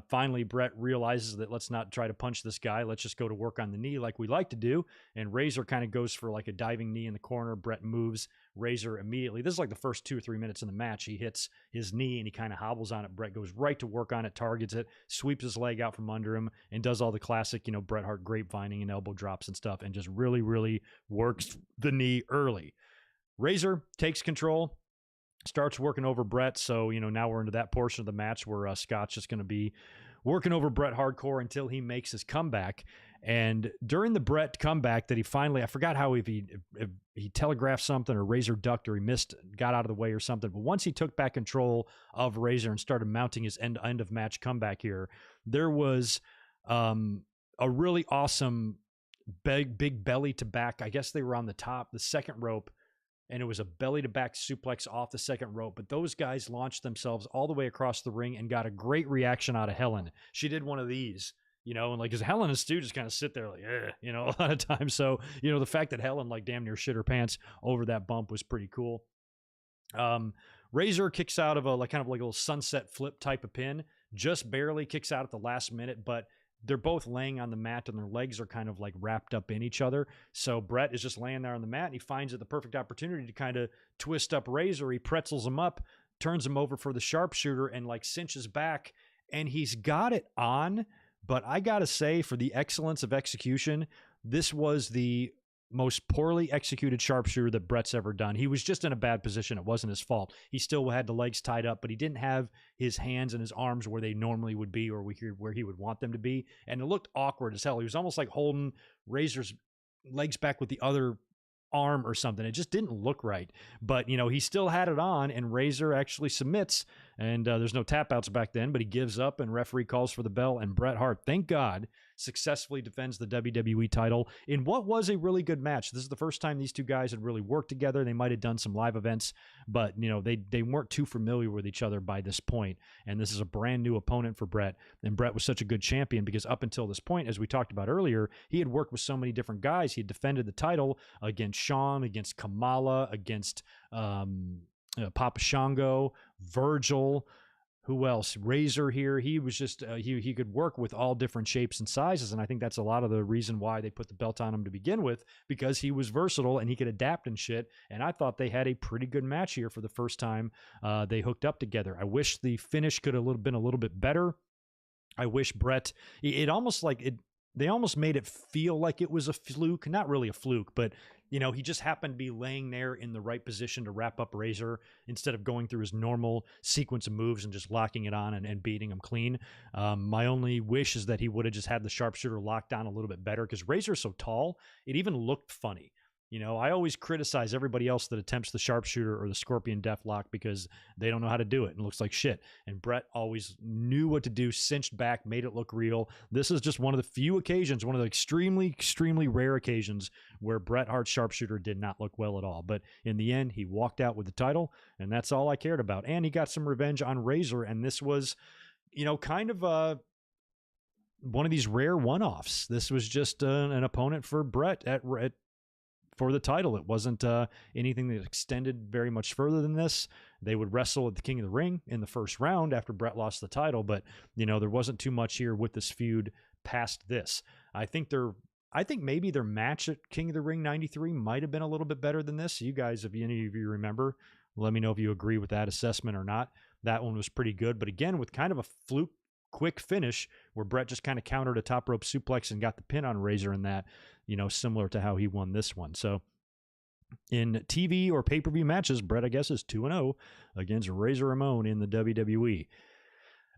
Finally, Bret realizes that let's not try to punch this guy. Let's just go to work on the knee like we like to do. And Razor kind of goes for like a diving knee in the corner. Bret moves. Razor immediately, this is like the first 2 or 3 minutes in the match, he hits his knee and he kind of hobbles on it. Bret goes right to work on it, targets it, sweeps his leg out from under him, and does all the classic, Bret Hart grapevining and elbow drops and stuff, and just really, really works the knee early. Razor takes control, starts working over Bret. So, now we're into that portion of the match where Scott's just going to be working over Bret hardcore until he makes his comeback. And during the Bret comeback that he finally, I forgot how if he telegraphed something or Razor ducked or he missed, got out of the way or something. But once he took back control of Razor and started mounting his end of match comeback here, there was a really awesome big belly to back. I guess they were on the top, the second rope, and it was a belly to back suplex off the second rope. But those guys launched themselves all the way across the ring and got a great reaction out of Helen. She did one of these. And like, because Helen and Stu just kind of sit there like, a lot of times. So, the fact that Helen like damn near shit her pants over that bump was pretty cool. Razor kicks out of a kind of like a little sunset flip type of pin, just barely kicks out at the last minute, but they're both laying on the mat and their legs are kind of like wrapped up in each other. So Bret is just laying there on the mat and he finds it the perfect opportunity to kind of twist up Razor. He pretzels him up, turns him over for the sharpshooter and like cinches back, and he's got it on. But I got to say, for the excellence of execution, this was the most poorly executed sharpshooter that Bret's ever done. He was just in a bad position. It wasn't his fault. He still had the legs tied up, but he didn't have his hands and his arms where they normally would be or where he would want them to be. And it looked awkward as hell. He was almost like holding Razor's legs back with the other arm or something. It just didn't look right. But, he still had it on, and Razor actually submits. And there's no tap outs back then, but he gives up and referee calls for the bell. And Bret Hart, thank God, successfully defends the WWE title in what was a really good match. This is the first time these two guys had really worked together. They might have done some live events, but they weren't too familiar with each other by this point. And this is a brand new opponent for Bret. And Bret was such a good champion because up until this point, as we talked about earlier, he had worked with so many different guys. He had defended the title against Shawn, against Kamala, against Papa Shango, Virgil, who else? Razor here. He was just, he could work with all different shapes and sizes. And I think that's a lot of the reason why they put the belt on him to begin with, because he was versatile and he could adapt and shit. And I thought they had a pretty good match here for the first time they hooked up together. I wish the finish could have been a little bit better. I wish Bret, it almost like it, they almost made it feel like it was a fluke, not really a fluke, but you know, he just happened to be laying there in the right position to wrap up Razor instead of going through his normal sequence of moves and just locking it on and beating him clean. My only wish is that he would have just had the sharpshooter locked down a little bit better, because Razor's so tall, it even looked funny. You know, I always criticize everybody else that attempts the sharpshooter or the scorpion deathlock because they don't know how to do it and it looks like shit. And Bret always knew what to do, cinched back, made it look real. This is just one of the few occasions, one of the extremely, extremely rare occasions where Bret Hart's sharpshooter did not look well at all. But in the end, he walked out with the title, and that's all I cared about. And he got some revenge on Razor, and this was, you know, kind of one of these rare one-offs. This was just an opponent for Bret for the title. It wasn't anything that extended very much further than this. They would wrestle at the King of the Ring in the first round after Bret lost the title, but you know, there wasn't too much here with this feud past this. I think maybe their match at King of the Ring 93 might have been a little bit better than this. You guys, if any of you remember, let me know if you agree with that assessment or not. That one was pretty good, but again, with kind of a fluke quick finish where Bret just kind of countered a top rope suplex and got the pin on Razor in that, you know, similar to how he won this one. So in TV or pay-per-view matches, Bret, I guess, is 2-0 against Razor Ramon in the WWE.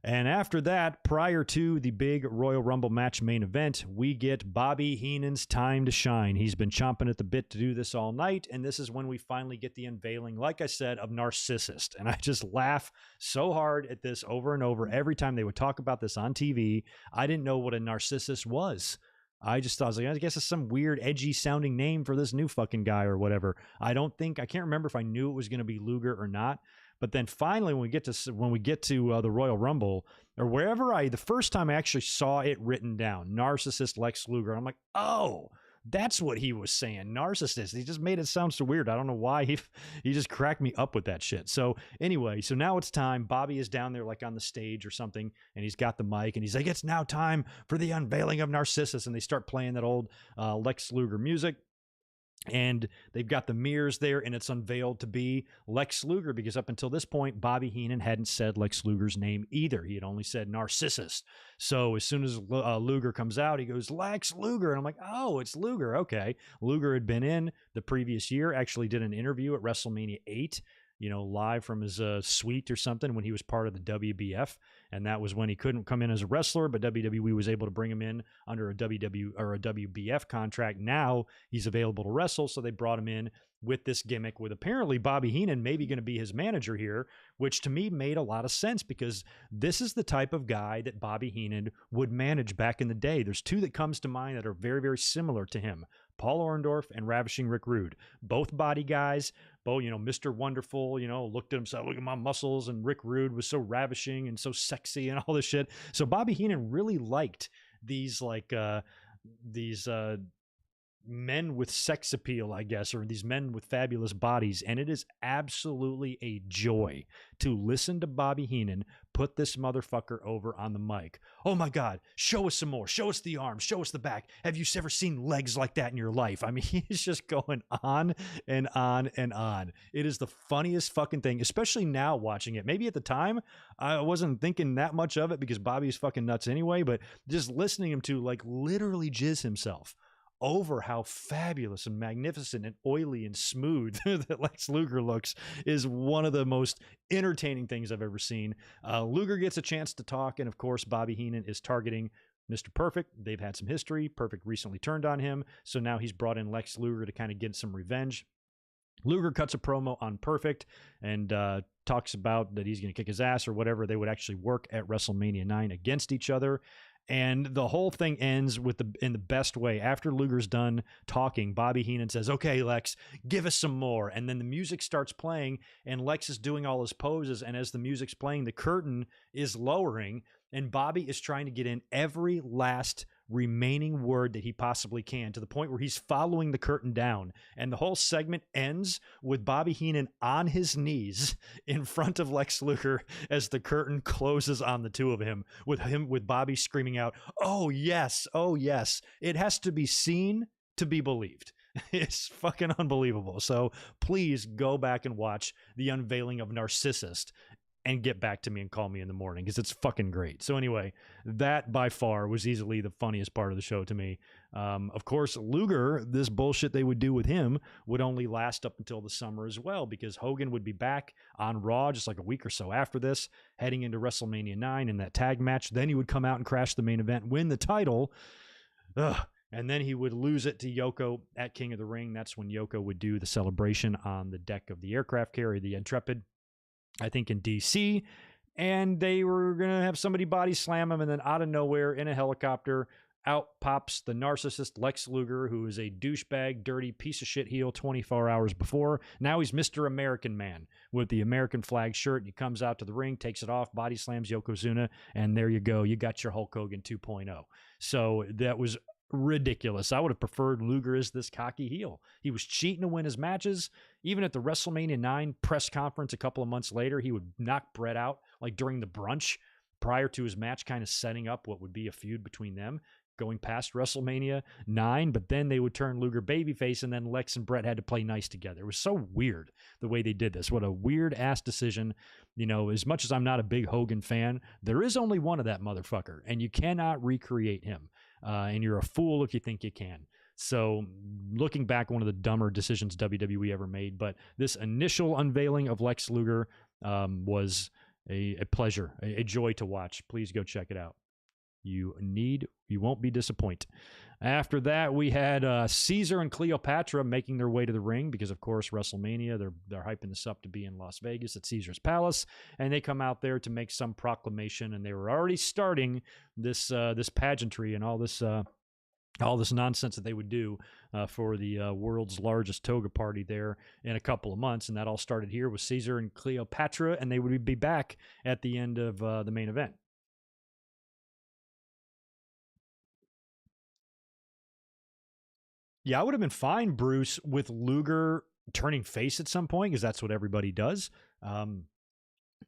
And after that, prior to the big Royal Rumble match main event, we get Bobby Heenan's time to shine. He's been chomping at the bit to do this all night, and this is when we finally get the unveiling, like I said, of Narcissist. And I just laugh so hard at this over and over. Every time they would talk about this on TV, I didn't know what a Narcissist was. I just thought, I guess it's some weird, edgy sounding name for this new fucking guy or whatever. I can't remember if I knew it was going to be Luger or not. But then finally, when we get to the Royal Rumble, or wherever the first time I actually saw it written down, Narcissist Lex Luger, I'm like, oh, that's what he was saying, Narcissist. He just made it sound so weird. I don't know why. He just cracked me up with that shit. So anyway, so now it's time. Bobby is down there like on the stage or something, and he's got the mic, and he's like, it's now time for the unveiling of Narcissus. And they start playing that old Lex Luger music. And they've got the mirrors there, and it's unveiled to be Lex Luger, because up until this point, Bobby Heenan hadn't said Lex Luger's name either. He had only said Narcissus. So as soon as Luger comes out, he goes, Lex Luger. And I'm like, oh, it's Luger. Okay. Luger had been in the previous year, actually did an interview at WrestleMania 8, you know, live from his suite or something when he was part of the WBF. And that was when he couldn't come in as a wrestler, but WWE was able to bring him in under a WBF contract. Now he's available to wrestle, so they brought him in with this gimmick, with apparently Bobby Heenan maybe going to be his manager here, which to me made a lot of sense, because this is the type of guy that Bobby Heenan would manage back in the day. There's two that comes to mind that are very, very similar to him: Paul Orndorff and Ravishing Rick Rude. Both body guys, both, you know, Mr. Wonderful, you know, looked at himself, look at my muscles, and Rick Rude was so ravishing and so sexy and all this shit. So Bobby Heenan really liked these men with sex appeal, I guess, or these men with fabulous bodies. And it is absolutely a joy to listen to Bobby Heenan put this motherfucker over on the mic. Oh my God, show us some more. Show us the arms. Show us the back. Have you ever seen legs like that in your life? I mean, he's just going on and on and on. It is the funniest fucking thing, especially now watching it. Maybe at the time, I wasn't thinking that much of it because Bobby's fucking nuts anyway, but just listening to him to like literally jizz himself over how fabulous and magnificent and oily and smooth that Lex Luger looks is one of the most entertaining things I've ever seen. Luger gets a chance to talk, and of course, Bobby Heenan is targeting Mr. Perfect. They've had some history. Perfect recently turned on him, so now he's brought in Lex Luger to kind of get some revenge. Luger cuts a promo on Perfect and talks about that he's going to kick his ass or whatever. They would actually work at WrestleMania 9 against each other. And the whole thing ends in the best way. After Luger's done talking, Bobby Heenan says, okay, Lex, give us some more. And then the music starts playing, and Lex is doing all his poses. And as the music's playing, the curtain is lowering, and Bobby is trying to get in every last remaining word that he possibly can, to the point where he's following the curtain down. And the whole segment ends with Bobby Heenan on his knees in front of Lex Luger as the curtain closes on the two of him, with Bobby screaming out, oh yes, oh yes. It has to be seen to be believed. It's fucking unbelievable. So please go back and watch the unveiling of Narcissist. and get back to me and call me in the morning because it's fucking great. So anyway, that by far was easily the funniest part of the show to me. Of course, Luger, this bullshit they would do with him would only last up until the summer as well, because Hogan would be back on Raw just like a week or so after this, heading into WrestleMania 9 in that tag match. Then he would come out and crash the main event, win the title. And then he would lose it to Yoko at King of the Ring. That's when Yoko would do the celebration on the deck of the aircraft carrier, the Intrepid, I think in DC, and they were going to have somebody body slam him, and then out of nowhere in a helicopter, out pops the narcissist Lex Luger, who is a douchebag, dirty piece of shit heel 24 hours before. Now he's Mr. American Man with the American flag shirt. He comes out to the ring, takes it off, body slams Yokozuna, and there you go. You got your Hulk Hogan 2.0. So that was ridiculous. I would have preferred Luger as this cocky heel. He was cheating to win his matches. Even at the WrestleMania 9 press conference a couple of months later, he would knock Bret out like during the brunch prior to his match, kind of setting up what would be a feud between them going past WrestleMania 9. But then they would turn Luger babyface, and then Lex and Bret had to play nice together. It was so weird the way they did this. What a weird ass decision. You know, as much as I'm not a big Hogan fan, there is only one of that motherfucker, and you cannot recreate him. And you're a fool if you think you can. So looking back, one of the dumber decisions WWE ever made. But this initial unveiling of Lex Luger was a pleasure, a joy to watch. Please go check it out. You won't be disappointed. After that, we had Caesar and Cleopatra making their way to the ring because, of course, WrestleMania, they're hyping this up to be in Las Vegas at Caesar's Palace, and they come out there to make some proclamation, and they were already starting this pageantry and all this nonsense that they would do for the world's largest toga party there in a couple of months, and that all started here with Caesar and Cleopatra, and they would be back at the end of the main event. Yeah, I would have been fine, Bruce, with Luger turning face at some point, because that's what everybody does.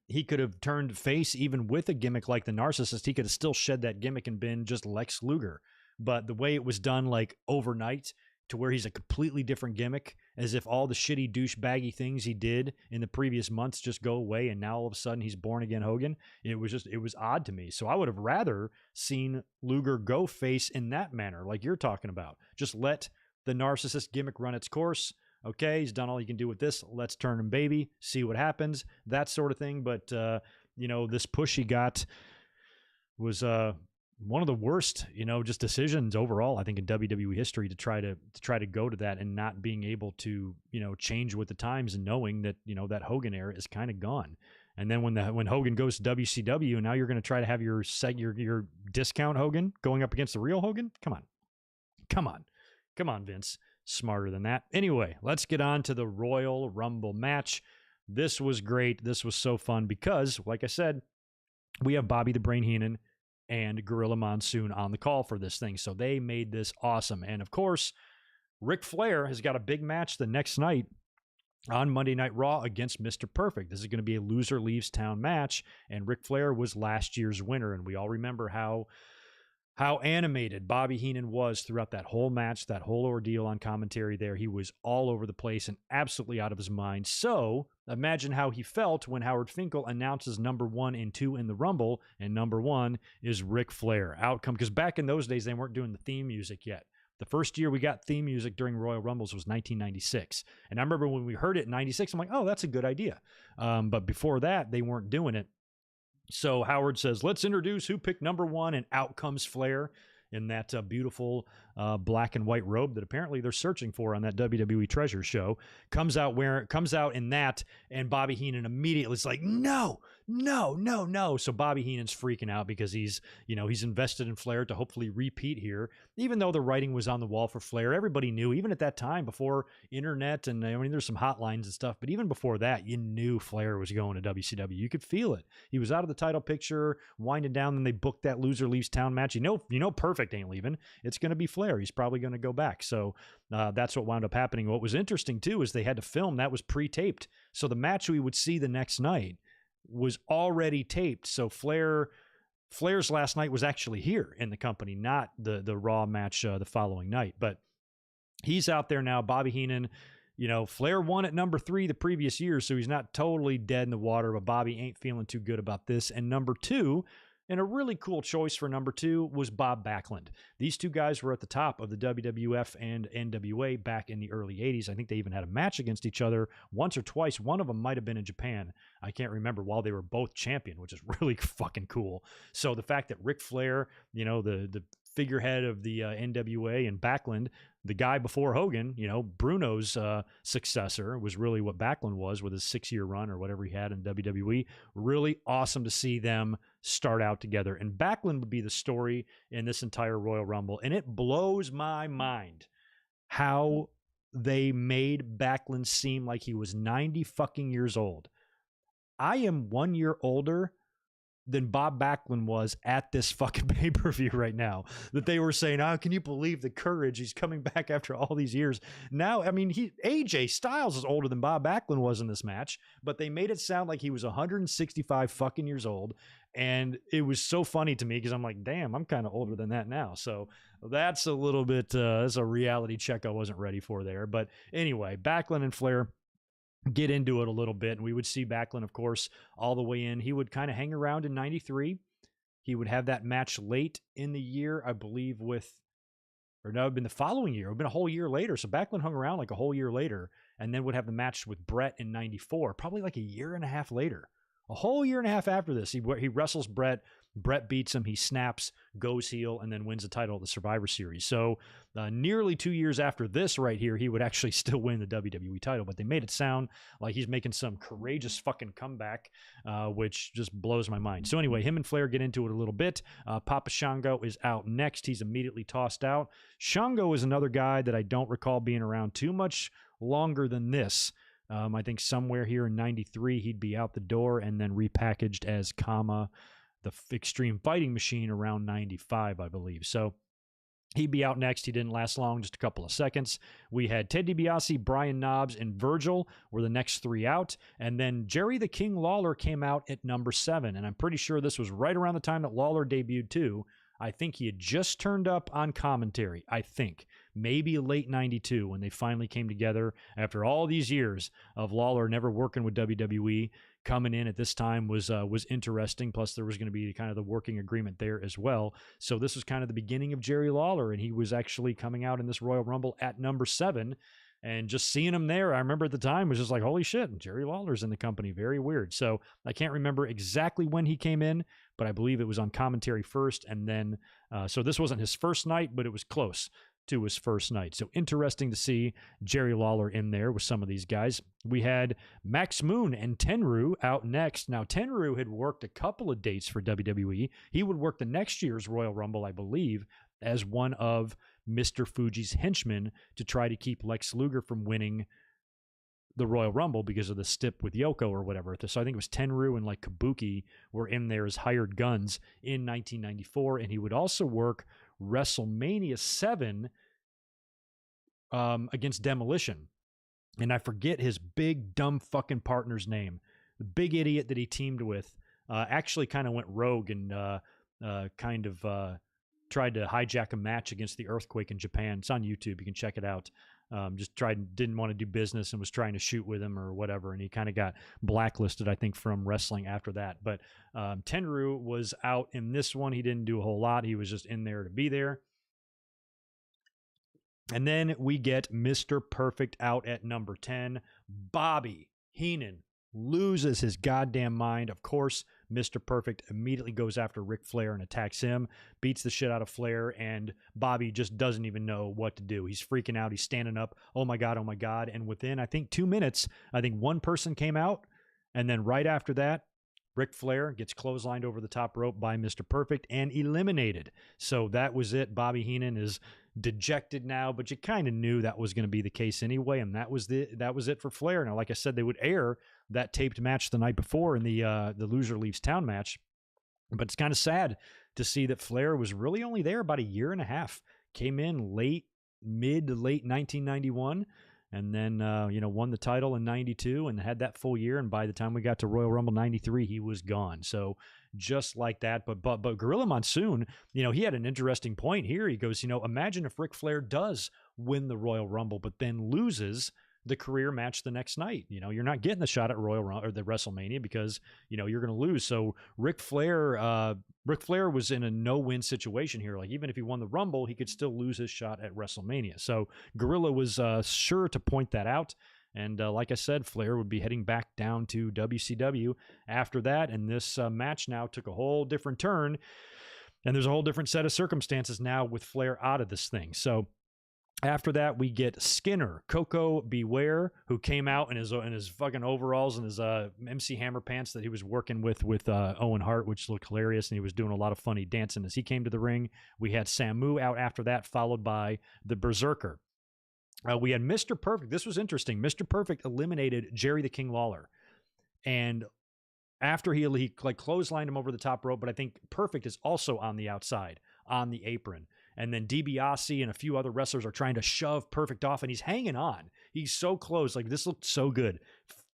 He could have turned face even with a gimmick like the narcissist. He could have still shed that gimmick and been just Lex Luger. But the way it was done, like overnight, to where he's a completely different gimmick, as if all the shitty douchebaggy things he did in the previous months just go away, and now all of a sudden he's born again Hogan. It was odd to me. So I would have rather seen Luger go face in that manner, like you're talking about. Just let the narcissist gimmick run its course. Okay, he's done all he can do with this. Let's turn him baby, see what happens, that sort of thing. But this push he got was one of the worst, just decisions overall, I think, in WWE history, to try to go to that and not being able to, change with the times, and knowing that, that Hogan era is kind of gone. And then when Hogan goes to WCW, now you're going to try to have your discount Hogan going up against the real Hogan? Come on, Vince. Smarter than that. Anyway, let's get on to the Royal Rumble match. This was great. This was so fun because, like I said, we have Bobby the Brain Heenan and Gorilla Monsoon on the call for this thing. So they made this awesome. And of course, Ric Flair has got a big match the next night on Monday Night Raw against Mr. Perfect. This is going to be a loser leaves town match. And Ric Flair was last year's winner. And we all remember how animated Bobby Heenan was throughout that whole match, that whole ordeal on commentary there. He was all over the place and absolutely out of his mind. So imagine how he felt when Howard Finkel announces number 1 and 2 in the Rumble, and number 1 is Ric Flair. Outcome, because back in those days, they weren't doing the theme music yet. The first year we got theme music during Royal Rumbles was 1996. And I remember when we heard it in 96, I'm like, oh, that's a good idea. But before that, they weren't doing it. So Howard says, let's introduce who picked number 1, and out comes Flair in that beautiful black and white robe that apparently they're searching for on that WWE Treasure show. Comes out in that, and Bobby Heenan immediately is like, no. So Bobby Heenan's freaking out because he's invested in Flair to hopefully repeat here. Even though the writing was on the wall for Flair, everybody knew, even at that time, before internet, and there's some hotlines and stuff, but even before that, you knew Flair was going to WCW. You could feel it. He was out of the title picture, winding down, then they booked that loser leaves town match. Perfect ain't leaving. It's going to be Flair. He's probably going to go back. So that's what wound up happening. What was interesting, too, is they had to film. That was pre-taped. So the match we would see the next night was already taped. So Flair's last night was actually here in the company, not the Raw match the following night. But he's out there now. Bobby Heenan You know, Flair won at number 3 the previous year, so he's not totally dead in the water, but Bobby ain't feeling too good about this. And number 2, and a really cool choice for number 2, was Bob Backlund. These two guys were at the top of the WWF and NWA back in the early 80s. I think they even had a match against each other once or twice. One of them might have been in Japan. I can't remember, while they were both champion, which is really fucking cool. So the fact that Ric Flair, you know, the figurehead of the NWA, and Backlund, the guy before Hogan, you know, Bruno's successor, was really what Backlund was with his 6-year run or whatever he had in WWE. Really awesome to see them start out together. And Backlund would be the story in this entire Royal Rumble. And it blows my mind how they made Backlund seem like he was 90 fucking years old. I am 1 year older than Bob Backlund was at this fucking pay-per-view right now, that they were saying, oh, can you believe the courage? He's coming back after all these years. Now, I mean, AJ Styles is older than Bob Backlund was in this match, but they made it sound like he was 165 fucking years old. And it was so funny to me because I'm like, damn, I'm kind of older than that now. So that's a little bit, that's a reality check I wasn't ready for there. But anyway, Backlund and Flair get into it a little bit, and we would see Backlund, of course, all the way in. He would kind of hang around in 93. He would have that match late in the year, I believe, with, or no, it would have been the following year. It would have been a whole year later. So Backlund hung around like a whole year later, and then would have the match with Bret in 94, probably like a year and a half later. A whole year and a half after this, he wrestles Bret. Bret beats him, he snaps, goes heel, and then wins the title of the Survivor Series. So nearly 2 years after this right here, he would actually still win the WWE title, but they made it sound like he's making some courageous fucking comeback, which just blows my mind. So anyway, him and Flair get into it a little bit. Papa Shango is out next. He's immediately tossed out. Shango is another guy that I don't recall being around too much longer than this. I think somewhere here in 93, he'd be out the door and then repackaged as Kama, the Extreme Fighting Machine, around 95, I believe. So he'd be out next. He didn't last long, just a couple of seconds. We had Ted DiBiase, Brian Knobbs, and Virgil were the next 3 out. And then Jerry the King Lawler came out at number 7. And I'm pretty sure this was right around the time that Lawler debuted too. I think he had just turned up on commentary, I think. Maybe late 92 when they finally came together after all these years of Lawler never working with WWE. Coming in at this time was interesting. Plus, there was going to be kind of the working agreement there as well. So this was kind of the beginning of Jerry Lawler, and he was actually coming out in this Royal Rumble at number 7. And just seeing him there, I remember at the time, was just like, holy shit, Jerry Lawler's in the company. Very weird. So I can't remember exactly when he came in, but I believe it was on commentary first. And then, so this wasn't his first night, but it was close to his first night. So interesting to see Jerry Lawler in there with some of these guys. We had Max Moon and Tenryu out next. Now, Tenryu had worked a couple of dates for WWE. He would work the next year's Royal Rumble, I believe, as one of Mr. Fuji's henchmen to try to keep Lex Luger from winning the Royal Rumble because of the stip with Yoko or whatever. So I think it was Tenryu and like Kabuki were in there as hired guns in 1994. And he would also work WrestleMania 7 against Demolition. And I forget his big, dumb fucking partner's name. The big idiot that he teamed with actually kind of went rogue and tried to hijack a match against the Earthquake in Japan. It's on YouTube. You can check it out. Didn't want to do business and was trying to shoot with him or whatever. And he kind of got blacklisted, I think, from wrestling after that. But Tenryu was out in this one. He didn't do a whole lot. He was just in there to be there. And then we get Mr. Perfect out at number 10. Bobby Heenan loses his goddamn mind. Of course, Mr. Perfect immediately goes after Ric Flair and attacks him, beats the shit out of Flair, and Bobby just doesn't even know what to do. He's freaking out. He's standing up. Oh my God, oh my God. And within, I think, 2 minutes, I think one person came out. And then right after that, Ric Flair gets clotheslined over the top rope by Mr. Perfect and eliminated. So that was it. Bobby Heenan is dejected now, but you kind of knew that was going to be the case anyway, and that was it for Flair. Now, like I said, they would air that taped match the night before in the Loser Leaves Town match, but it's kind of sad to see that Flair was really only there about a year and a half. Came in mid to late 1991, and then won the title in 92 and had that full year, and by the time we got to Royal Rumble 93, he was gone. So just like that. But Gorilla Monsoon, he had an interesting point here. He goes, imagine if Ric Flair does win the Royal Rumble, but then loses the career match the next night. You know, you're not getting the shot at the WrestleMania because, you know, you're going to lose. So Ric Flair was in a no-win situation here. Like, even if he won the Rumble, he could still lose his shot at WrestleMania. So Gorilla was sure to point that out. And like I said, Flair would be heading back down to WCW after that. And this match now took a whole different turn. And there's a whole different set of circumstances now with Flair out of this thing. So after that, we get Skinner, Coco Beware, who came out in his fucking overalls and his MC Hammer pants that he was working with Owen Hart, which looked hilarious, and he was doing a lot of funny dancing as he came to the ring. We had Samu out after that, followed by the Berserker. We had Mr. Perfect. This was interesting. Mr. Perfect eliminated Jerry the King Lawler, and after he like clotheslined him over the top rope, but I think Perfect is also on the outside on the apron. And then Dibiase and a few other wrestlers are trying to shove Perfect off, and he's hanging on. He's so close. Like, this looked so good.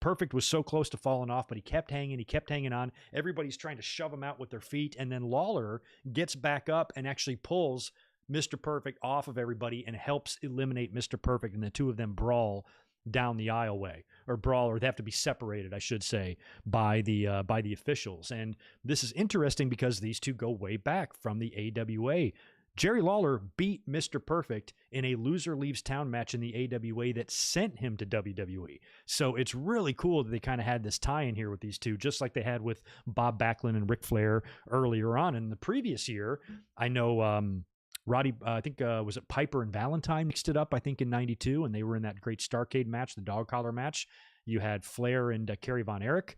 Perfect was so close to falling off, but he kept hanging on. Everybody's trying to shove him out with their feet. And then Lawler gets back up and actually pulls Mr. Perfect off of everybody and helps eliminate Mr. Perfect. And the two of them brawl down the aisleway, or they have to be separated, I should say, by the officials. And this is interesting because these two go way back from the AWA. Jerry Lawler beat Mr. Perfect in a loser leaves town match in the AWA that sent him to WWE. So it's really cool that they kind of had this tie in here with these two, just like they had with Bob Backlund and Ric Flair earlier on. In the previous year, I know Roddy, I think, was it Piper and Valentine mixed it up, I think, in 92, and they were in that great Starrcade match, the dog collar match. You had Flair and Kerry Von Erich,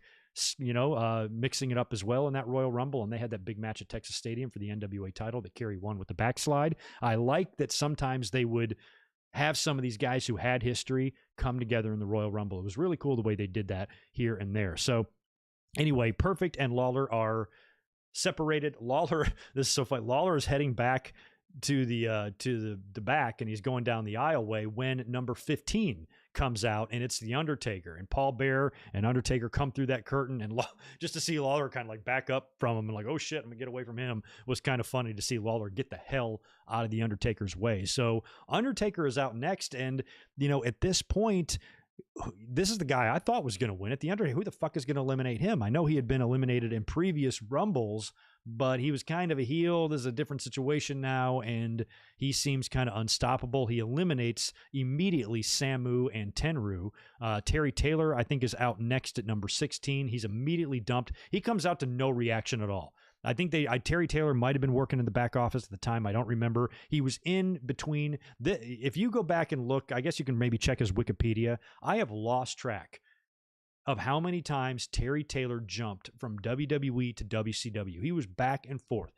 you know, mixing it up as well in that Royal Rumble, and they had that big match at Texas Stadium for the NWA title that Kerry won with the backslide. I like that sometimes they would have some of these guys who had history come together in the Royal Rumble. It was really cool the way they did that here and there. So anyway, Perfect and Lawler are separated. Lawler, this is so funny. Lawler is heading back to the back, and he's going down the aisleway when number 15 comes out, and it's the Undertaker, and Paul Bearer and Undertaker come through that curtain, and just to see Lawler kind of like back up from him and like, oh shit, I'm gonna get away from him, was kind of funny to see Lawler get the hell out of the Undertaker's way. So Undertaker is out next, and you know, at this point, this is the guy I thought was going to win it. The Undertaker, who the fuck is going to eliminate him? I know he had been eliminated in previous Rumbles, but he was kind of a heel. There's a different situation now, and he seems kind of unstoppable. He eliminates immediately Samu and Tenryu. Terry Taylor, I think, is out next at number 16. He's immediately dumped. He comes out to no reaction at all. I think Terry Taylor might have been working in the back office at the time. I don't remember. He was in between. If you go back and look, I guess you can maybe check his Wikipedia. I have lost track of how many times Terry Taylor jumped from WWE to WCW. He was back and forth.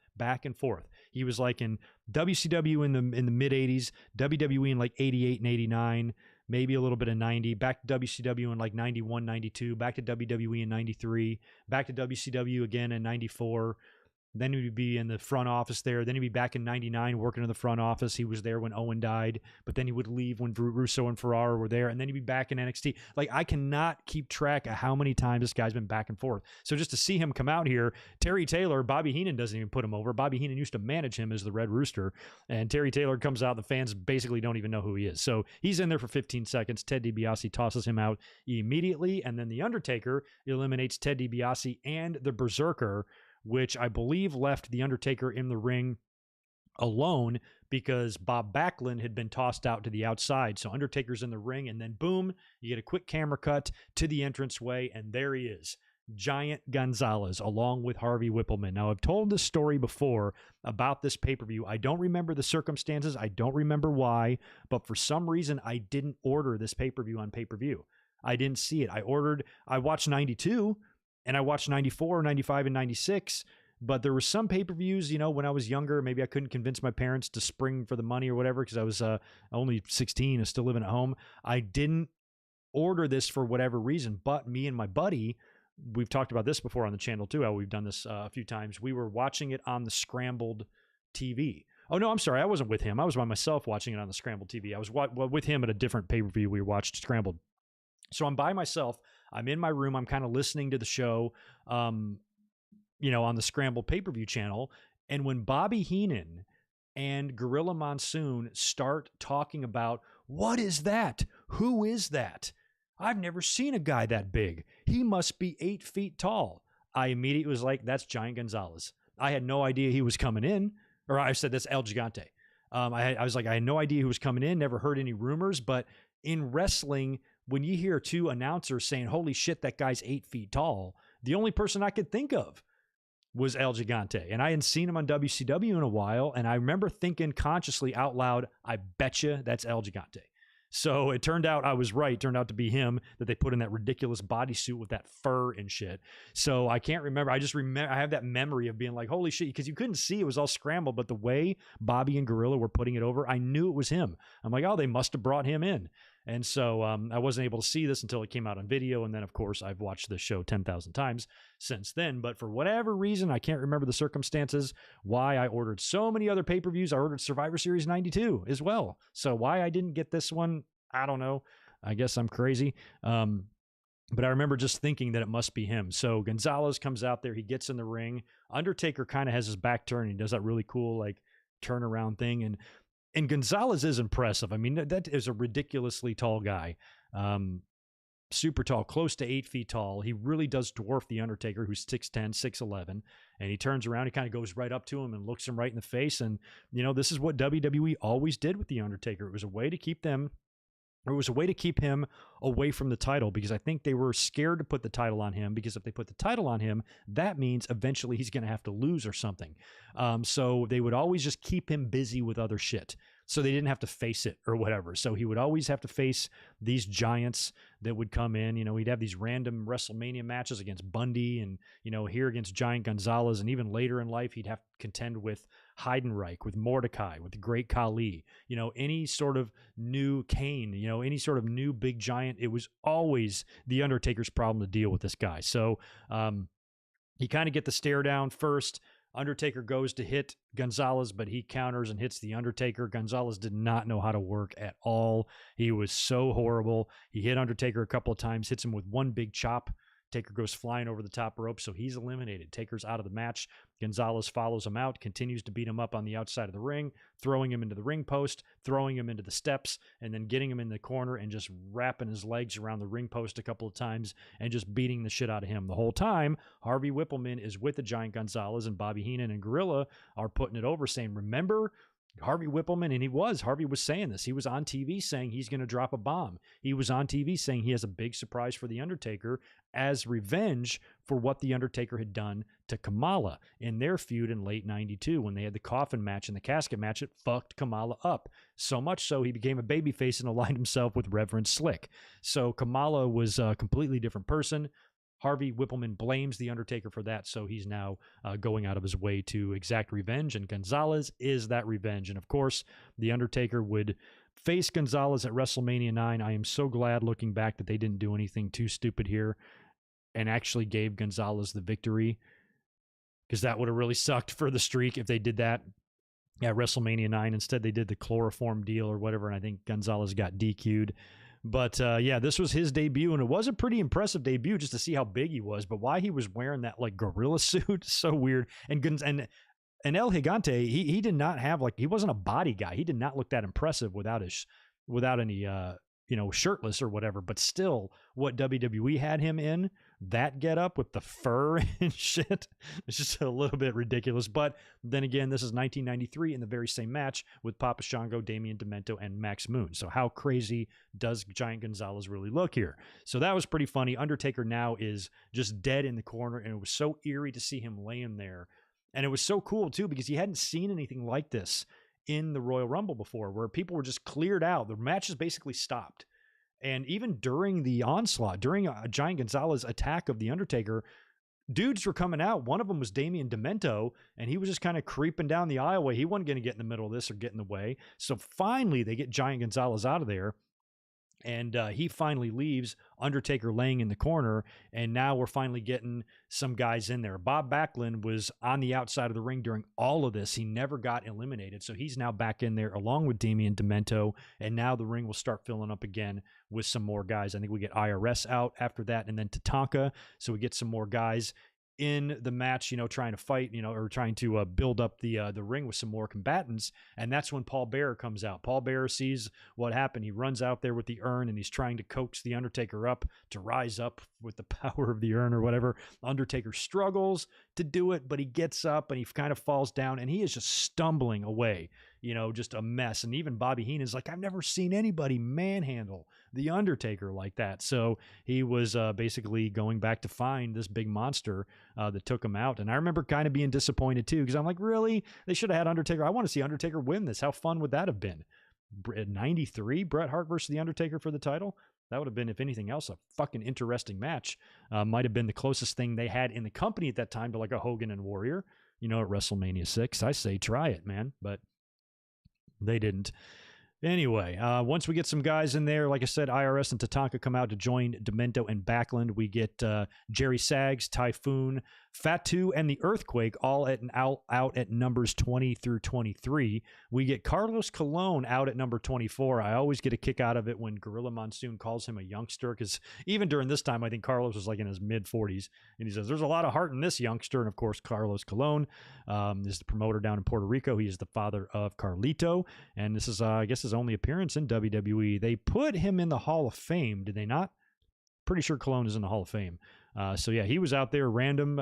He was like in WCW in the mid 80s, WWE in like 88 and 89, maybe a little bit of 90, back to WCW in like 91, 92, back to WWE in 93, back to WCW again in 94. Then he'd be in the front office there. Then he'd be back in 99 working in the front office. He was there when Owen died, but then he would leave when Russo and Ferrara were there. And then he'd be back in NXT. Like, I cannot keep track of how many times this guy's been back and forth. So just to see him come out here, Terry Taylor, Bobby Heenan doesn't even put him over. Bobby Heenan used to manage him as the Red Rooster. And Terry Taylor comes out. The fans basically don't even know who he is. So he's in there for 15 seconds. Ted DiBiase tosses him out immediately. And then the Undertaker eliminates Ted DiBiase and the Berserker, which I believe left the Undertaker in the ring alone because Bob Backlund had been tossed out to the outside. So Undertaker's in the ring, and then boom, you get a quick camera cut to the entranceway, and there he is, Giant Gonzalez, along with Harvey Whippleman. Now, I've told this story before about this pay-per-view. I don't remember the circumstances. I don't remember why, but for some reason, I didn't order this pay-per-view on pay-per-view. I didn't see it. I watched 92, and I watched 94, 95, and 96, but there were some pay-per-views, you know, when I was younger, maybe I couldn't convince my parents to spring for the money or whatever because I was only 16 and still living at home. I didn't order this for whatever reason, but me and my buddy, we've talked about this before on the channel too, how we've done this a few times. We were watching it on the scrambled TV. Oh, no, I'm sorry. I wasn't with him. I was by myself watching it on the scrambled TV. I was with him at a different pay-per-view we watched scrambled. So I'm by myself. I'm in my room. I'm kind of listening to the show, you know, on the Scramble pay-per-view channel. And when Bobby Heenan and Gorilla Monsoon start talking about, what is that? Who is that? I've never seen a guy that big. He must be 8 feet tall. I immediately was like, that's Giant Gonzalez. I had no idea he was coming in. Or I said, that's El Gigante. I was like, I had no idea who was coming in, never heard any rumors. But in wrestling, when you hear two announcers saying, holy shit, that guy's 8 feet tall, the only person I could think of was El Gigante. And I hadn't seen him on WCW in a while. And I remember thinking consciously out loud, I betcha that's El Gigante. So it turned out I was right. It turned out to be him that they put in that ridiculous bodysuit with that fur and shit. So I can't remember. I just remember, I have that memory of being like, holy shit, because you couldn't see, it was all scrambled. But the way Bobby and Gorilla were putting it over, I knew it was him. I'm like, oh, they must have brought him in. And so I wasn't able to see this until it came out on video. And then, of course, I've watched the show 10,000 times since then. But for whatever reason, I can't remember the circumstances why I ordered so many other pay-per-views. I ordered Survivor Series 92 as well. So why I didn't get this one, I don't know. I guess I'm crazy. But I remember just thinking that it must be him. So Gonzalez comes out there. He gets in the ring. Undertaker kind of has his back turned. He does that really cool, like, turnaround thing. And Gonzalez is impressive. I mean, that is a ridiculously tall guy. Super tall, close to 8 feet tall. He really does dwarf The Undertaker, who's 6'10", 6'11". And he turns around, he kind of goes right up to him and looks him right in the face. And, you know, this is what WWE always did with The Undertaker. It was a way to keep them, or it was a way to keep him away from the title, because I think they were scared to put the title on him, because if they put the title on him, that means eventually he's going to have to lose or something. So they would always just keep him busy with other shit, so they didn't have to face it or whatever. So he would always have to face these giants that would come in. You know, he'd have these random WrestleMania matches against Bundy and, you know, here against Giant Gonzalez. And even later in life, he'd have to contend with Heidenreich, with Mordecai, with the Great Khali, you know, any sort of new Kane, you know, any sort of new big giant. It was always The Undertaker's problem to deal with this guy. So you kind of get the stare down first. Undertaker goes to hit Gonzalez, but he counters and hits The Undertaker. Gonzalez did not know how to work at all. He was so horrible. He hit Undertaker a couple of times, hits him with one big chop. Taker goes flying over the top rope, so he's eliminated. Taker's out of the match. Gonzalez follows him out, continues to beat him up on the outside of the ring, throwing him into the ring post, throwing him into the steps, and then getting him in the corner and just wrapping his legs around the ring post a couple of times and just beating the shit out of him. The whole time, Harvey Whippleman is with the Giant Gonzalez, and Bobby Heenan and Gorilla are putting it over, saying, remember Harvey Whippleman? And Harvey was saying this. He was on TV saying he's going to drop a bomb. He was on TV saying he has a big surprise for The Undertaker as revenge for what The Undertaker had done to Kamala in their feud in late 92 when they had the coffin match and the casket match. It fucked Kamala up. So much so he became a babyface and aligned himself with Reverend Slick. So Kamala was a completely different person. Harvey Whippleman blames The Undertaker for that, so he's now going out of his way to exact revenge, and Gonzalez is that revenge. And, of course, The Undertaker would face Gonzalez at WrestleMania 9. I am so glad, looking back, that they didn't do anything too stupid here and actually gave Gonzalez the victory, because that would have really sucked for the streak if they did that at WrestleMania 9. Instead, they did the chloroform deal or whatever, and I think Gonzalez got DQ'd. But, yeah, this was his debut, and it was a pretty impressive debut just to see how big he was. But why he was wearing that, like, gorilla suit, so weird. And El Gigante, he did not have, like, he wasn't a body guy. He did not look that impressive without any, shirtless or whatever. But still, what WWE had him in, that get up with the fur and shit, it's just a little bit ridiculous. But then again, this is 1993 in the very same match with Papa Shango, Damian Demento, and Max Moon. So how crazy does Giant Gonzalez really look here? So that was pretty funny. Undertaker now is just dead in the corner, and it was so eerie to see him laying there. And it was so cool, too, because he hadn't seen anything like this in the Royal Rumble before, where people were just cleared out. The matches basically stopped. And even during the onslaught, during a Giant Gonzalez attack of The Undertaker, dudes were coming out. One of them was Damian Demento, and he was just kind of creeping down the aisleway. He wasn't going to get in the middle of this or get in the way. So finally, they get Giant Gonzalez out of there. And he finally leaves, Undertaker laying in the corner, and now we're finally getting some guys in there. Bob Backlund was on the outside of the ring during all of this. He never got eliminated, so he's now back in there along with Damian Demento, and now the ring will start filling up again with some more guys. I think we get IRS out after that, and then Tatanka, so we get some more guys. in the match, trying to fight, or trying to build up the ring with some more combatants. And that's when Paul Bearer comes out. Paul Bearer sees what happened. He runs out there with the urn and he's trying to coax the Undertaker up to rise up with the power of the urn or whatever. Undertaker struggles to do it, but he gets up and he kind of falls down and he is just stumbling away, just a mess. And even Bobby Heenan's like, I've never seen anybody manhandle the Undertaker like that. So he was basically going back to find this big monster that took him out. And I remember kind of being disappointed too, because I'm like, really? They should have had Undertaker. I want to see Undertaker win this. How fun would that have been? 93, Bret Hart versus the Undertaker for the title. That would have been, if anything else, a fucking interesting match. Might have been the closest thing they had in the company at that time to like a Hogan and Warrior, at WrestleMania 6. I say try it, man. But they didn't. Anyway, once we get some guys in there, like I said, IRS and Tatanka come out to join Demento and Backlund. We get Jerry Sags, Typhoon, Fatu, and the Earthquake all out at numbers 20 through 23. We get Carlos Colon out at number 24. I always get a kick out of it when Gorilla Monsoon calls him a youngster, because even during this time, I think Carlos was like in his mid-40s, and he says, there's a lot of heart in this youngster. And of course, Carlos Colon is the promoter down in Puerto Rico. He is the father of Carlito, and this is, I guess, his only appearance in WWE. They put him in the Hall of Fame, did they not? Pretty sure Colon is in the Hall of Fame. So yeah, he was out there, random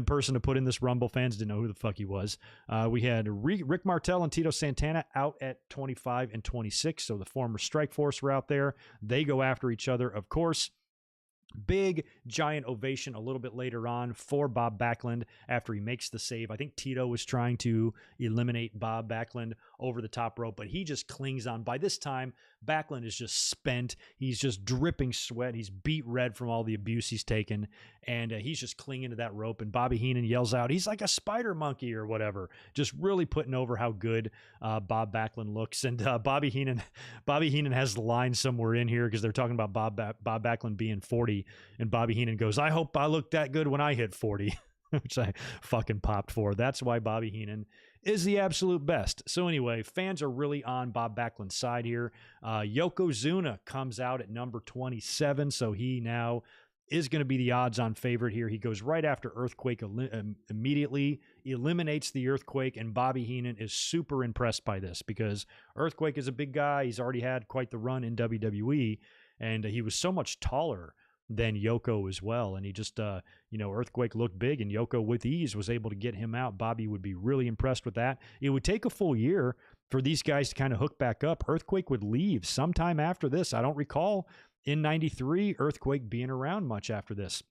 person to put in this Rumble. Fans didn't know who the fuck he was. We had Rick Martel and Tito Santana out at 25 and 26. So the former Strikeforce were out there. They go after each other, of course. Big giant ovation a little bit later on for Bob Backlund after he makes the save. I think Tito was trying to eliminate Bob Backlund over the top rope, but he just clings on. By this time, Backlund is just spent. He's just dripping sweat. He's beat red from all the abuse he's taken, and he's just clinging to that rope. And Bobby Heenan yells out, he's like a spider monkey or whatever, just really putting over how good Bob Backlund looks. And Bobby Heenan has the line somewhere in here because they're talking about Bob Backlund being 40, and Bobby Heenan goes, I hope I look that good when I hit 40, which I fucking popped for. That's why Bobby Heenan is the absolute best. So anyway, fans are really on Bob Backlund's side here. Yokozuna comes out at number 27, so he now is going to be the odds-on favorite here. He goes right after Earthquake, immediately eliminates the Earthquake, and Bobby Heenan is super impressed by this because Earthquake is a big guy. He's already had quite the run in WWE, and he was so much taller than Yoko as well. And he just, Earthquake looked big, and Yoko with ease was able to get him out. Bobby would be really impressed with that. It would take a full year for these guys to kind of hook back up. Earthquake would leave sometime after this. I don't recall in 93 Earthquake being around much after this.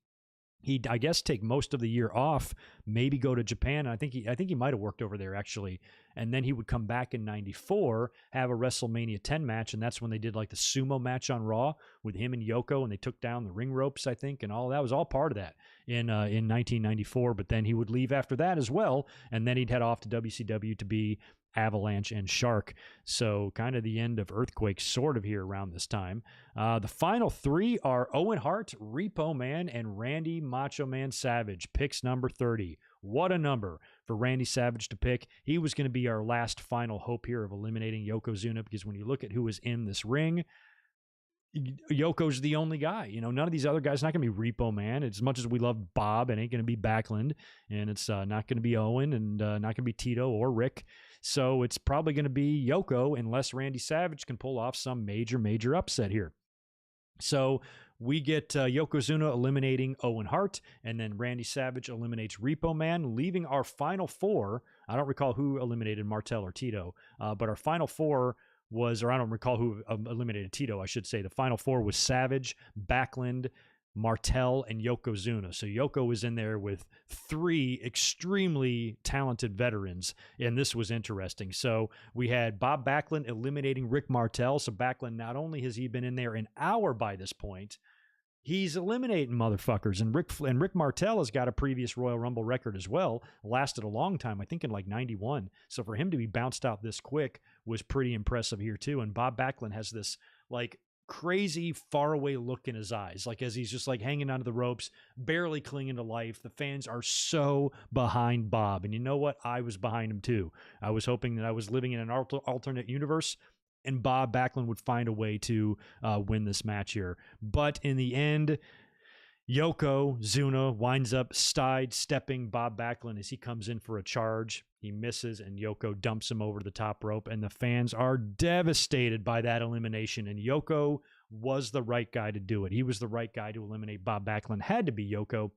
He'd, I guess, take most of the year off, maybe go to Japan. I think he might have worked over there, actually. And then he would come back in 94, have a WrestleMania 10 match, and that's when they did like the sumo match on Raw with him and Yoko, and they took down the ring ropes, I think, and all that was all part of that in 1994. But then he would leave after that as well, and then he'd head off to WCW to be Avalanche and Shark. So kind of the end of Earthquake sort of here around this time. The final three are Owen Hart, Repo Man, and Randy Macho Man Savage. Picks number 30. What a number for Randy Savage to pick. He was going to be our last final hope here of eliminating Yokozuna, because when you look at who is in this ring, Yoko's the only guy. None of these other guys, not going to be Repo Man. As much as we love Bob, it ain't going to be Backlund, and it's not going to be Owen, and not going to be Tito or Rick. So it's probably going to be Yoko, unless Randy Savage can pull off some major upset here. So we get Yokozuna eliminating Owen Hart, and then Randy Savage eliminates Repo Man, leaving our final four. I don't recall who eliminated Martel or Tito, but our final four was, or I don't recall who eliminated Tito, I should say. The final four was Savage, Backlund, Martel, and Yokozuna. So Yoko was in there with three extremely talented veterans, and this was interesting. So we had Bob Backlund eliminating Rick Martel. So Backlund, not only has he been in there an hour by this point, he's eliminating motherfuckers. And Rick Martel has got a previous Royal Rumble record as well. Lasted a long time, I think in like 91. So for him to be bounced out this quick was pretty impressive here too. And Bob Backlund has this like crazy faraway look in his eyes, like as he's just like hanging onto the ropes, barely clinging to life. The fans are so behind Bob, and you know what? I was behind him too. I was hoping that I was living in an alternate universe and Bob Backlund would find a way to win this match here. But in the end, Yokozuna winds up stepping Bob Backlund as he comes in for a charge. He misses, and Yoko dumps him over the top rope, and the fans are devastated by that elimination, and Yoko was the right guy to do it. He was the right guy to eliminate Bob Backlund. Had to be Yoko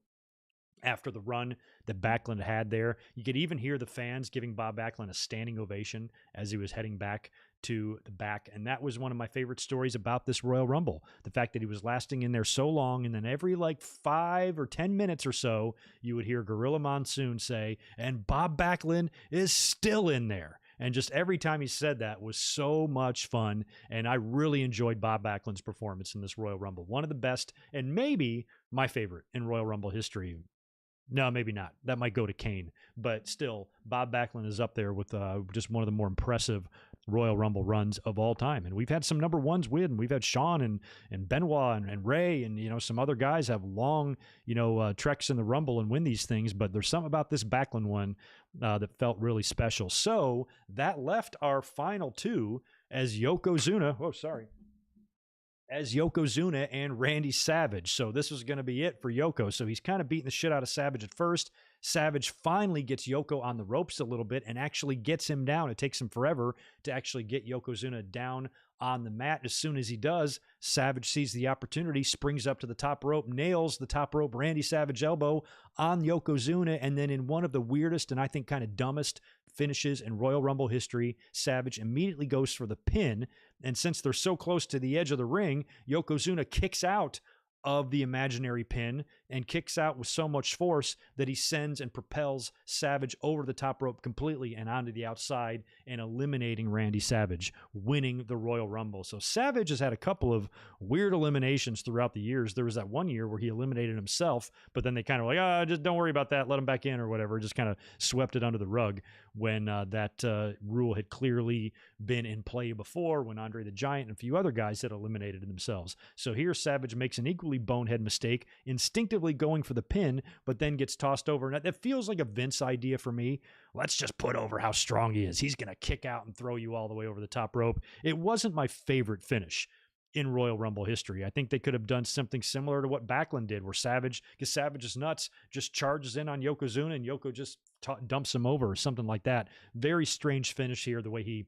after the run that Backlund had there. You could even hear the fans giving Bob Backlund a standing ovation as he was heading back to the back. And that was one of my favorite stories about this Royal Rumble. The fact that he was lasting in there so long, and then every like 5 or 10 minutes or so, you would hear Gorilla Monsoon say, and Bob Backlund is still in there. And just every time he said that was so much fun. And I really enjoyed Bob Backlund's performance in this Royal Rumble. One of the best, and maybe my favorite in Royal Rumble history. No, maybe not. That might go to Kane. But still, Bob Backlund is up there with just one of the more impressive Royal Rumble runs of all time. And we've had some number ones win. We've had Shawn and Benoit and Ray and, some other guys have long, treks in the Rumble and win these things. But there's something about this Backlund one that felt really special. So that left our final two as Yokozuna. Oh, sorry. As Yokozuna and Randy Savage. So this was going to be it for Yoko. So he's kind of beating the shit out of Savage at first. Savage finally gets Yoko on the ropes a little bit and actually gets him down. It takes him forever to actually get Yokozuna down on the mat. As soon as he does, Savage sees the opportunity, springs up to the top rope, nails the top rope Randy Savage elbow on Yokozuna, and then in one of the weirdest and I think kind of dumbest finishes in Royal Rumble history, Savage immediately goes for the pin. And since they're so close to the edge of the ring, Yokozuna kicks out of the imaginary pin and kicks out with so much force that he sends and propels Savage over the top rope completely and onto the outside and eliminating Randy Savage, winning the Royal Rumble. So Savage has had a couple of weird eliminations throughout the years. There was that one year where he eliminated himself, but then they kind of like, just don't worry about that, let him back in or whatever, just kind of swept it under the rug when that rule had clearly been in play before, when Andre the Giant and a few other guys had eliminated themselves. So here Savage makes an equally bonehead mistake, instinctively going for the pin, but then gets tossed over. And that feels like a Vince idea for me. Let's just put over how strong he is. He's going to kick out and throw you all the way over the top rope. It wasn't my favorite finish in Royal Rumble history. I think they could have done something similar to what Backlund did, where Savage, because Savage is nuts, just charges in on Yokozuna and Yoko just dumps him over or something like that. Very strange finish here, the way he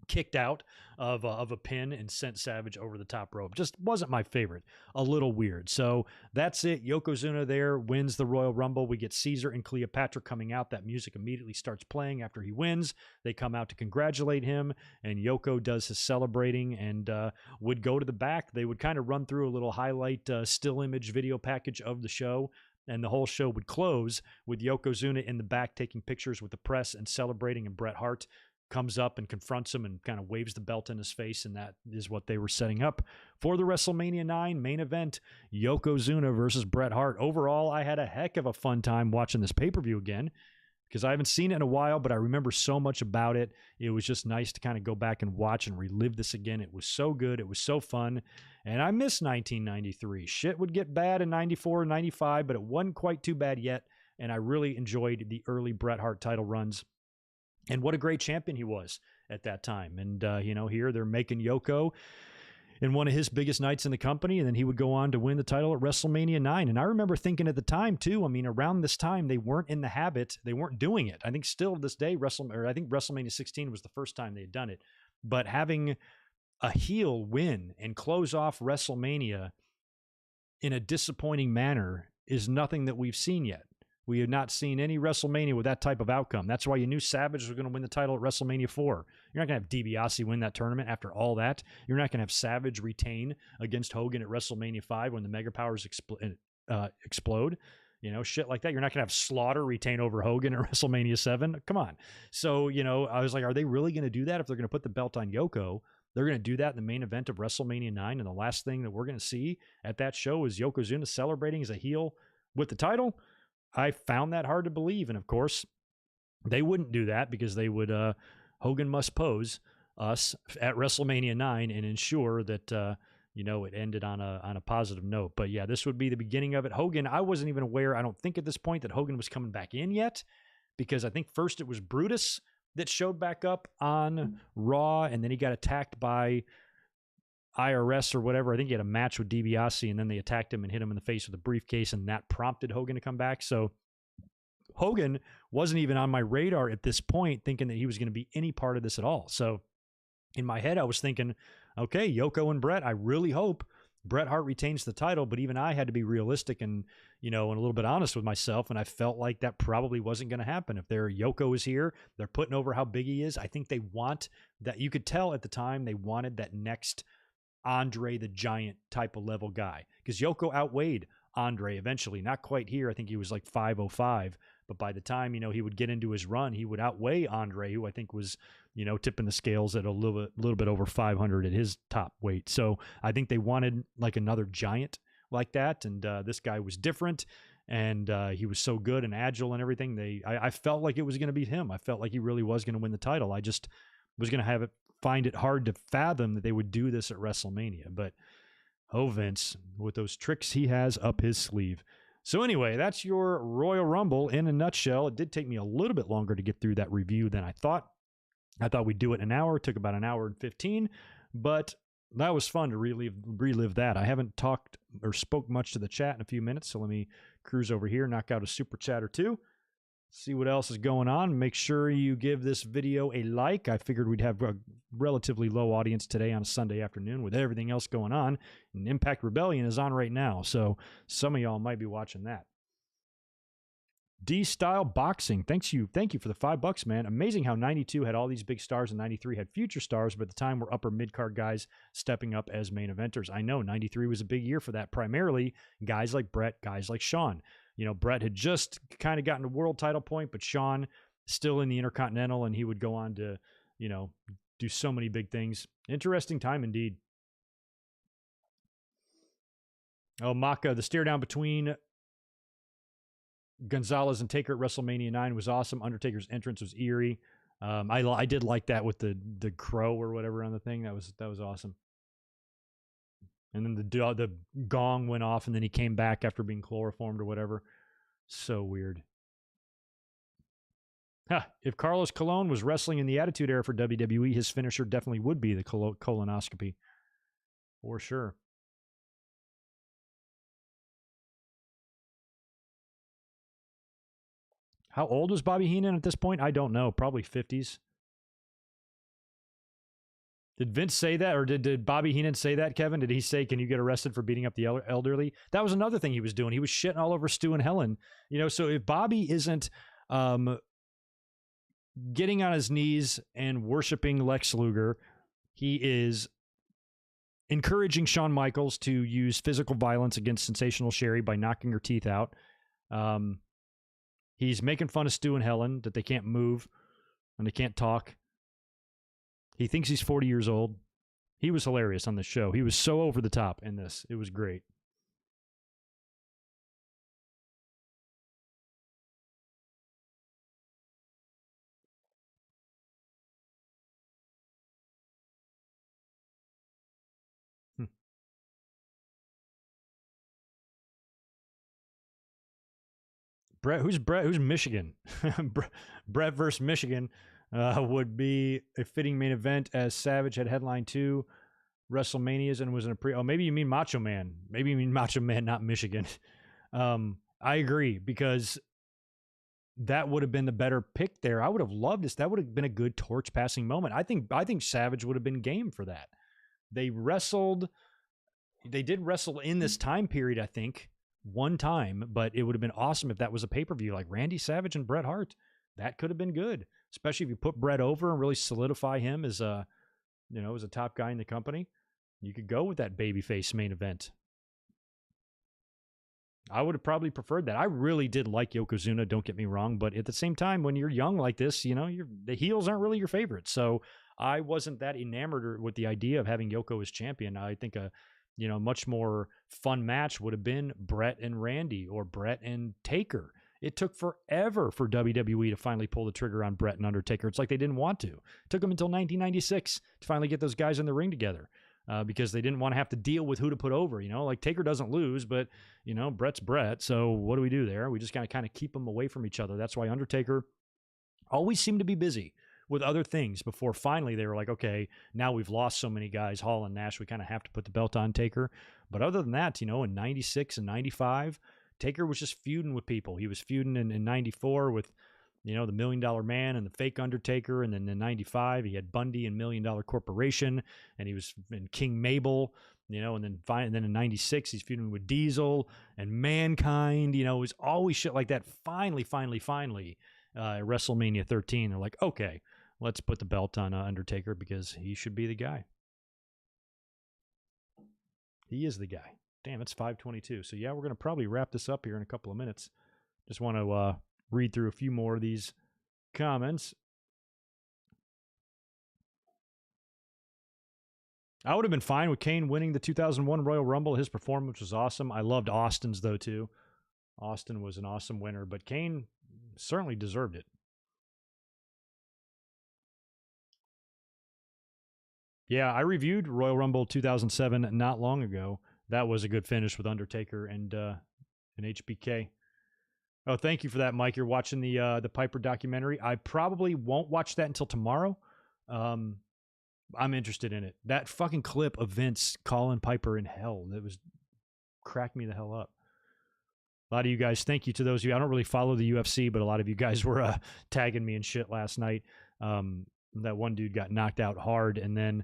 kicked out of a pin and sent Savage over the top rope. Just wasn't my favorite. A little weird. So that's it. Yokozuna there wins the Royal Rumble. We get Caesar and Cleopatra coming out. That music immediately starts playing after he wins. They come out to congratulate him, and Yoko does his celebrating and would go to the back. They would kind of run through a little highlight still image video package of the show, and the whole show would close with Yokozuna in the back taking pictures with the press and celebrating, and Bret Hart comes up and confronts him and kind of waves the belt in his face, and that is what they were setting up for the WrestleMania 9 main event, Yokozuna versus Bret Hart. Overall, I had a heck of a fun time watching this pay-per-view again, because I haven't seen it in a while, but I remember so much about it. It was just nice to kind of go back and watch and relive this again. It was so good. It was so fun, and I miss 1993. Shit would get bad in 94 and 95, but it wasn't quite too bad yet, and I really enjoyed the early Bret Hart title runs. And what a great champion he was at that time. And, here they're making Yoko in one of his biggest nights in the company, and then he would go on to win the title at WrestleMania 9. And I remember thinking at the time, too, around this time, they weren't in the habit. They weren't doing it. I think still to this day, I think WrestleMania 16 was the first time they had done it. But having a heel win and close off WrestleMania in a disappointing manner is nothing that we've seen yet. We have not seen any WrestleMania with that type of outcome. That's why you knew Savage was going to win the title at WrestleMania 4. You're not going to have Dibiase win that tournament after all that. You're not going to have Savage retain against Hogan at WrestleMania 5 when the Mega Powers explode. Shit like that. You're not going to have Slaughter retain over Hogan at WrestleMania 7. Come on. So, I was like, are they really going to do that? If they're going to put the belt on Yoko, they're going to do that in the main event of WrestleMania 9. And the last thing that we're going to see at that show is Yokozuna celebrating as a heel with the title. I found that hard to believe. And of course, they wouldn't do that because they would, Hogan must pose us at WrestleMania 9 and ensure that, it ended on a positive note. But yeah, this would be the beginning of it. Hogan, I wasn't even aware, I don't think at this point, that Hogan was coming back in yet, because I think first it was Brutus that showed back up on Raw, and then he got attacked by IRS or whatever. I think he had a match with Dibiase, and then they attacked him and hit him in the face with a briefcase, and that prompted Hogan to come back. So Hogan wasn't even on my radar at this point, thinking that he was going to be any part of this at all. So in my head, I was thinking, okay, Yoko and Bret, I really hope Bret Hart retains the title, but even I had to be realistic and, and a little bit honest with myself, and I felt like that probably wasn't going to happen. If Yoko is here, they're putting over how big he is. I think they want that. You could tell at the time they wanted that next Andre the Giant type of level guy, because Yoko outweighed Andre eventually. Not quite here. I think he was like 505, but by the time, he would get into his run, he would outweigh Andre, who I think was, tipping the scales at a little bit over 500 at his top weight. So I think they wanted like another giant like that. And this guy was different, and he was so good and agile and everything. I felt like it was going to be him. I felt like he really was going to win the title. I just was going to find it hard to fathom that they would do this at WrestleMania. But Vince, with those tricks he has up his sleeve. So anyway, that's your Royal Rumble in a nutshell. It did take me a little bit longer to get through that review than I thought. I thought we'd do it in an hour. It took about an hour and 15, but that was fun to relive that. I haven't talked or spoke much to the chat in a few minutes, so let me cruise over here, knock out a super chat or two, see what else is going on. Make sure you give this video a like. I figured we'd have a relatively low audience today on a Sunday afternoon with everything else going on, and Impact Rebellion is on right now, so some of y'all might be watching that. D-Style Boxing, thank you for the $5, man. Amazing how 92 had all these big stars and 93 had future stars, but at the time were upper mid-card guys stepping up as main eventers. I know 93 was a big year for that, primarily guys like Bret, guys like Shawn. Bret had just kind of gotten to world title point, but Shawn still in the Intercontinental, and he would go on to, do so many big things. Interesting time indeed. Oh, Maka, the stare down between Gonzalez and Taker at WrestleMania 9 was awesome. Undertaker's entrance was eerie. I did like that with the crow or whatever on the thing. That was awesome. And then the gong went off, and then he came back after being chloroformed or whatever. So weird. If Carlos Colon was wrestling in the Attitude Era for WWE, his finisher definitely would be the colonoscopy. For sure. How old was Bobby Heenan at this point? I don't know. Probably 50s. Did Vince say that, or did Bobby Heenan say that, Kevin? Did he say, can you get arrested for beating up the elderly? That was another thing he was doing. He was shitting all over Stu and Helen. So if Bobby isn't getting on his knees and worshiping Lex Luger, he is encouraging Shawn Michaels to use physical violence against Sensational Sherry by knocking her teeth out. He's making fun of Stu and Helen, that they can't move and they can't talk. He thinks he's 40 years old. He was hilarious on this show. He was so over the top in this. It was great. Bret, who's Michigan? Bret versus Michigan would be a fitting main event, as Savage had headlined 2 WrestleManias and was in a maybe you mean Macho Man. Maybe you mean Macho Man, not Michigan. I agree, because that would have been the better pick there. I would have loved this. That would have been a good torch passing moment. I think Savage would have been game for that. They did wrestle in this time period, I think, one time, but it would have been awesome if that was a pay-per-view like Randy Savage and Bret Hart. That could have been good, especially if you put Bret over and really solidify him as a top guy in the company. You could go with that babyface main event. I would have probably preferred that. I really did like Yokozuna, don't get me wrong, but at the same time, when you're young like this, the heels aren't really your favorites. So I wasn't that enamored with the idea of having Yoko as champion. I think a much more fun match would have been Bret and Randy, or Bret and Taker. It took forever for WWE to finally pull the trigger on Bret and Undertaker. It's like they didn't want to. It took them until 1996 to finally get those guys in the ring together, because they didn't want to have to deal with who to put over. Like Taker doesn't lose, but, Bret's Bret. So what do we do there? We just got to kind of keep them away from each other. That's why Undertaker always seemed to be busy with other things before finally they were like, okay, now we've lost so many guys, Hall and Nash, we kind of have to put the belt on Taker. But other than that, in 96 and 95, Taker was just feuding with people. He was feuding in 94 with, the $1 Million Man and the fake Undertaker. And then in 95, he had Bundy and $1 Million Corporation, and he was in King Mabel, and then in 96, he's feuding with Diesel and Mankind. It was always shit like that. Finally, at WrestleMania 13, they're like, okay, let's put the belt on Undertaker because he should be the guy. He is the guy. Damn, it's 5:22. So yeah, we're going to probably wrap this up here in a couple of minutes. Just want to read through a few more of these comments. I would have been fine with Kane winning the 2001 Royal Rumble. His performance was awesome. I loved Austin's, though, too. Austin was an awesome winner, but Kane certainly deserved it. Yeah, I reviewed Royal Rumble 2007 not long ago. That was a good finish with Undertaker and HBK. Oh, thank you for that, Mike. You're watching the Piper documentary. I probably won't watch that until tomorrow. I'm interested in it. That fucking clip of Vince calling Piper in hell, that was cracked me the hell up. A lot of you guys, thank you to those of you. I don't really follow the UFC, but a lot of you guys were tagging me and shit last night. That one dude got knocked out hard, and then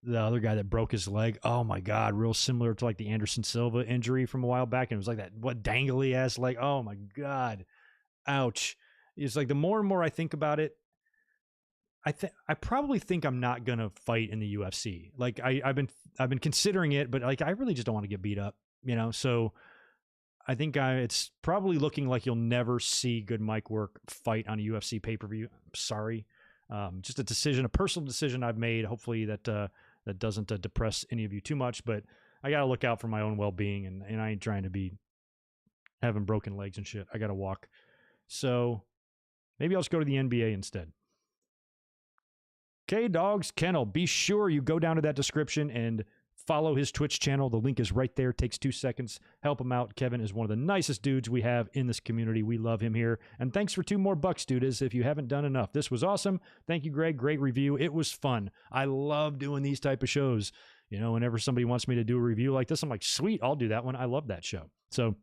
the other guy that broke his leg. Oh my God, real similar to like the Anderson Silva injury from a while back. And it was like that, dangly ass leg. Oh my God. Ouch. It's like the more and more I think about it, I probably think I'm not gonna fight in the UFC. Like I've been considering it, but like I really just don't want to get beat up, So I think it's probably looking like you'll never see good mic work fight on a UFC pay-per-view. I'm sorry, just a personal decision I've made. Hopefully that doesn't depress any of you too much. But I gotta look out for my own well-being, and I ain't trying to be having broken legs and shit. I gotta walk, so maybe I'll just go to the NBA instead. K-Dog's Kennel. Be sure you go down to that description and follow his Twitch channel. The link is right there. It takes 2 seconds. Help him out. Kevin is one of the nicest dudes we have in this community. We love him here. And thanks for 2 more bucks, dude, as if you haven't done enough. This was awesome. Thank you, Greg. Great review. It was fun. I love doing these type of shows. Whenever somebody wants me to do a review like this, I'm like, sweet, I'll do that one. I love that show. So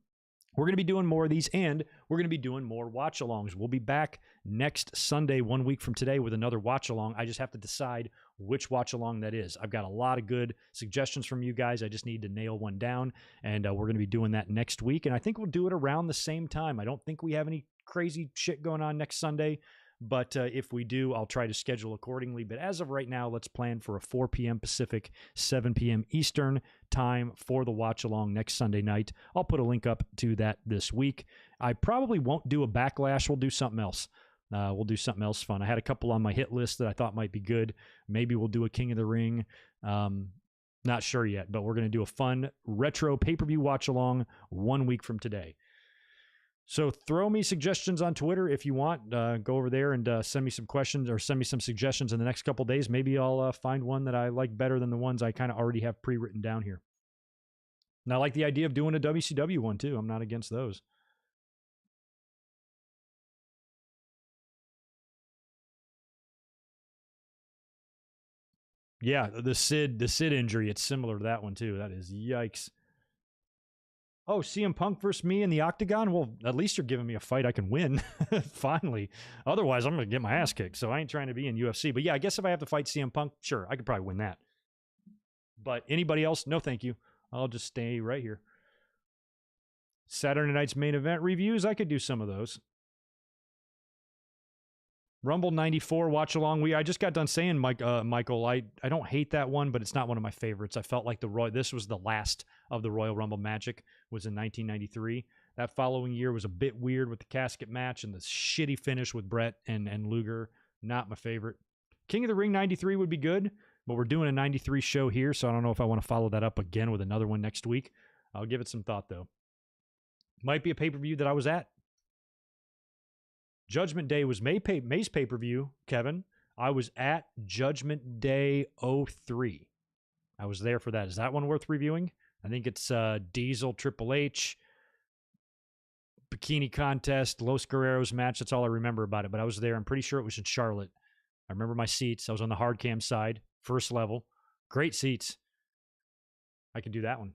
we're going to be doing more of these, and we're going to be doing more watch-alongs. We'll be back next Sunday, 1 week from today, with another watch-along. I just have to decide which watch-along that is. I've got a lot of good suggestions from you guys. I just need to nail one down, and we're going to be doing that next week, and I think we'll do it around the same time. I don't think we have any crazy shit going on next Sunday, but if we do, I'll try to schedule accordingly. But as of right now, let's plan for a 4 p.m. Pacific, 7 p.m. Eastern time for the watch-along next Sunday night. I'll put a link up to that this week. I probably won't do a Backlash. We'll do something else. We'll do something else fun. I had a couple on my hit list that I thought might be good. Maybe we'll do a King of the Ring. Not sure yet, but we're going to do a fun retro pay-per-view watch-along 1 week from today. So throw me suggestions on Twitter if you want. Go over there and send me some questions or send me some suggestions in the next couple days. Maybe I'll find one that I like better than the ones I kind of already have pre-written down here. And I like the idea of doing a WCW one too. I'm not against those. Yeah, the Sid injury, it's similar to that one too. That is yikes. Oh, CM Punk versus me in the Octagon? Well, at least you're giving me a fight I can win. Finally. Otherwise, I'm going to get my ass kicked. So I ain't trying to be in UFC. But yeah, I guess if I have to fight CM Punk, sure, I could probably win that. But anybody else? No, thank you. I'll just stay right here. Saturday night's main event reviews. I could do some of those. Rumble 94 watch along. I just got done saying, Michael, I don't hate that one, but it's not one of my favorites. I felt like this was the last of the Royal Rumble magic, was in 1993. That following year was a bit weird with the casket match and the shitty finish with Bret and Luger. Not my favorite. King of the Ring 93 would be good, but we're doing a 93 show here, so I don't know if I want to follow that up again with another one next week. I'll give it some thought, though. Might be a pay-per-view that I was at. Judgment Day was May's pay-per-view, Kevin. I was at Judgment Day 03. I was there for that. Is that one worth reviewing? I think it's Diesel, Triple H, bikini contest, Los Guerreros match. That's all I remember about it, but I was there. I'm pretty sure it was in Charlotte. I remember my seats. I was on the hard cam side, first level. Great seats. I could do that one.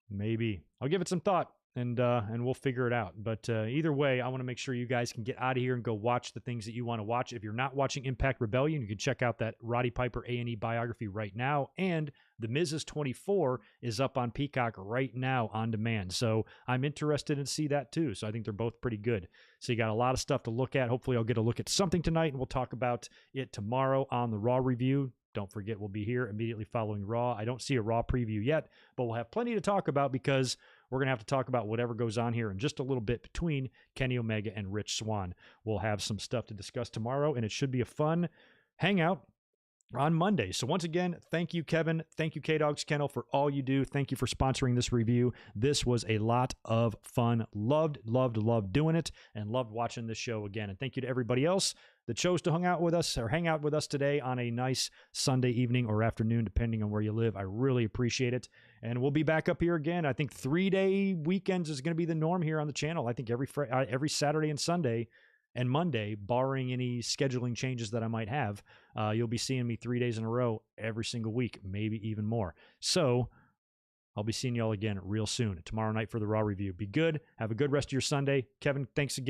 Maybe. I'll give it some thought, and we'll figure it out. But either way, I want to make sure you guys can get out of here and go watch the things that you want to watch. If you're not watching Impact Rebellion, you can check out that Roddy Piper A&E biography right now. And The Miz's 24 is up on Peacock right now on demand. So I'm interested in see that too. So I think they're both pretty good. So you got a lot of stuff to look at. Hopefully I'll get a look at something tonight, and we'll talk about it tomorrow on the Raw review. Don't forget, we'll be here immediately following Raw. I don't see a Raw preview yet, but we'll have plenty to talk about because we're going to have to talk about whatever goes on here in just a little bit between Kenny Omega and Rich Swann. We'll have some stuff to discuss tomorrow, and it should be a fun hangout on Monday. So once again, thank you, Kevin. Thank you, K-Dogs Kennel, for all you do. Thank you for sponsoring this review. This was a lot of fun. Loved doing it, and loved watching this show again. And thank you to everybody else that chose to hang out with us today on a nice Sunday evening or afternoon, depending on where you live. I really appreciate it. And we'll be back up here again. I think 3-day weekends is going to be the norm here on the channel. I think every Saturday and Sunday and Monday, barring any scheduling changes that I might have, you'll be seeing me 3 days in a row every single week, maybe even more. So I'll be seeing y'all again real soon. Tomorrow night for the Raw review. Be good. Have a good rest of your Sunday. Kevin, thanks again.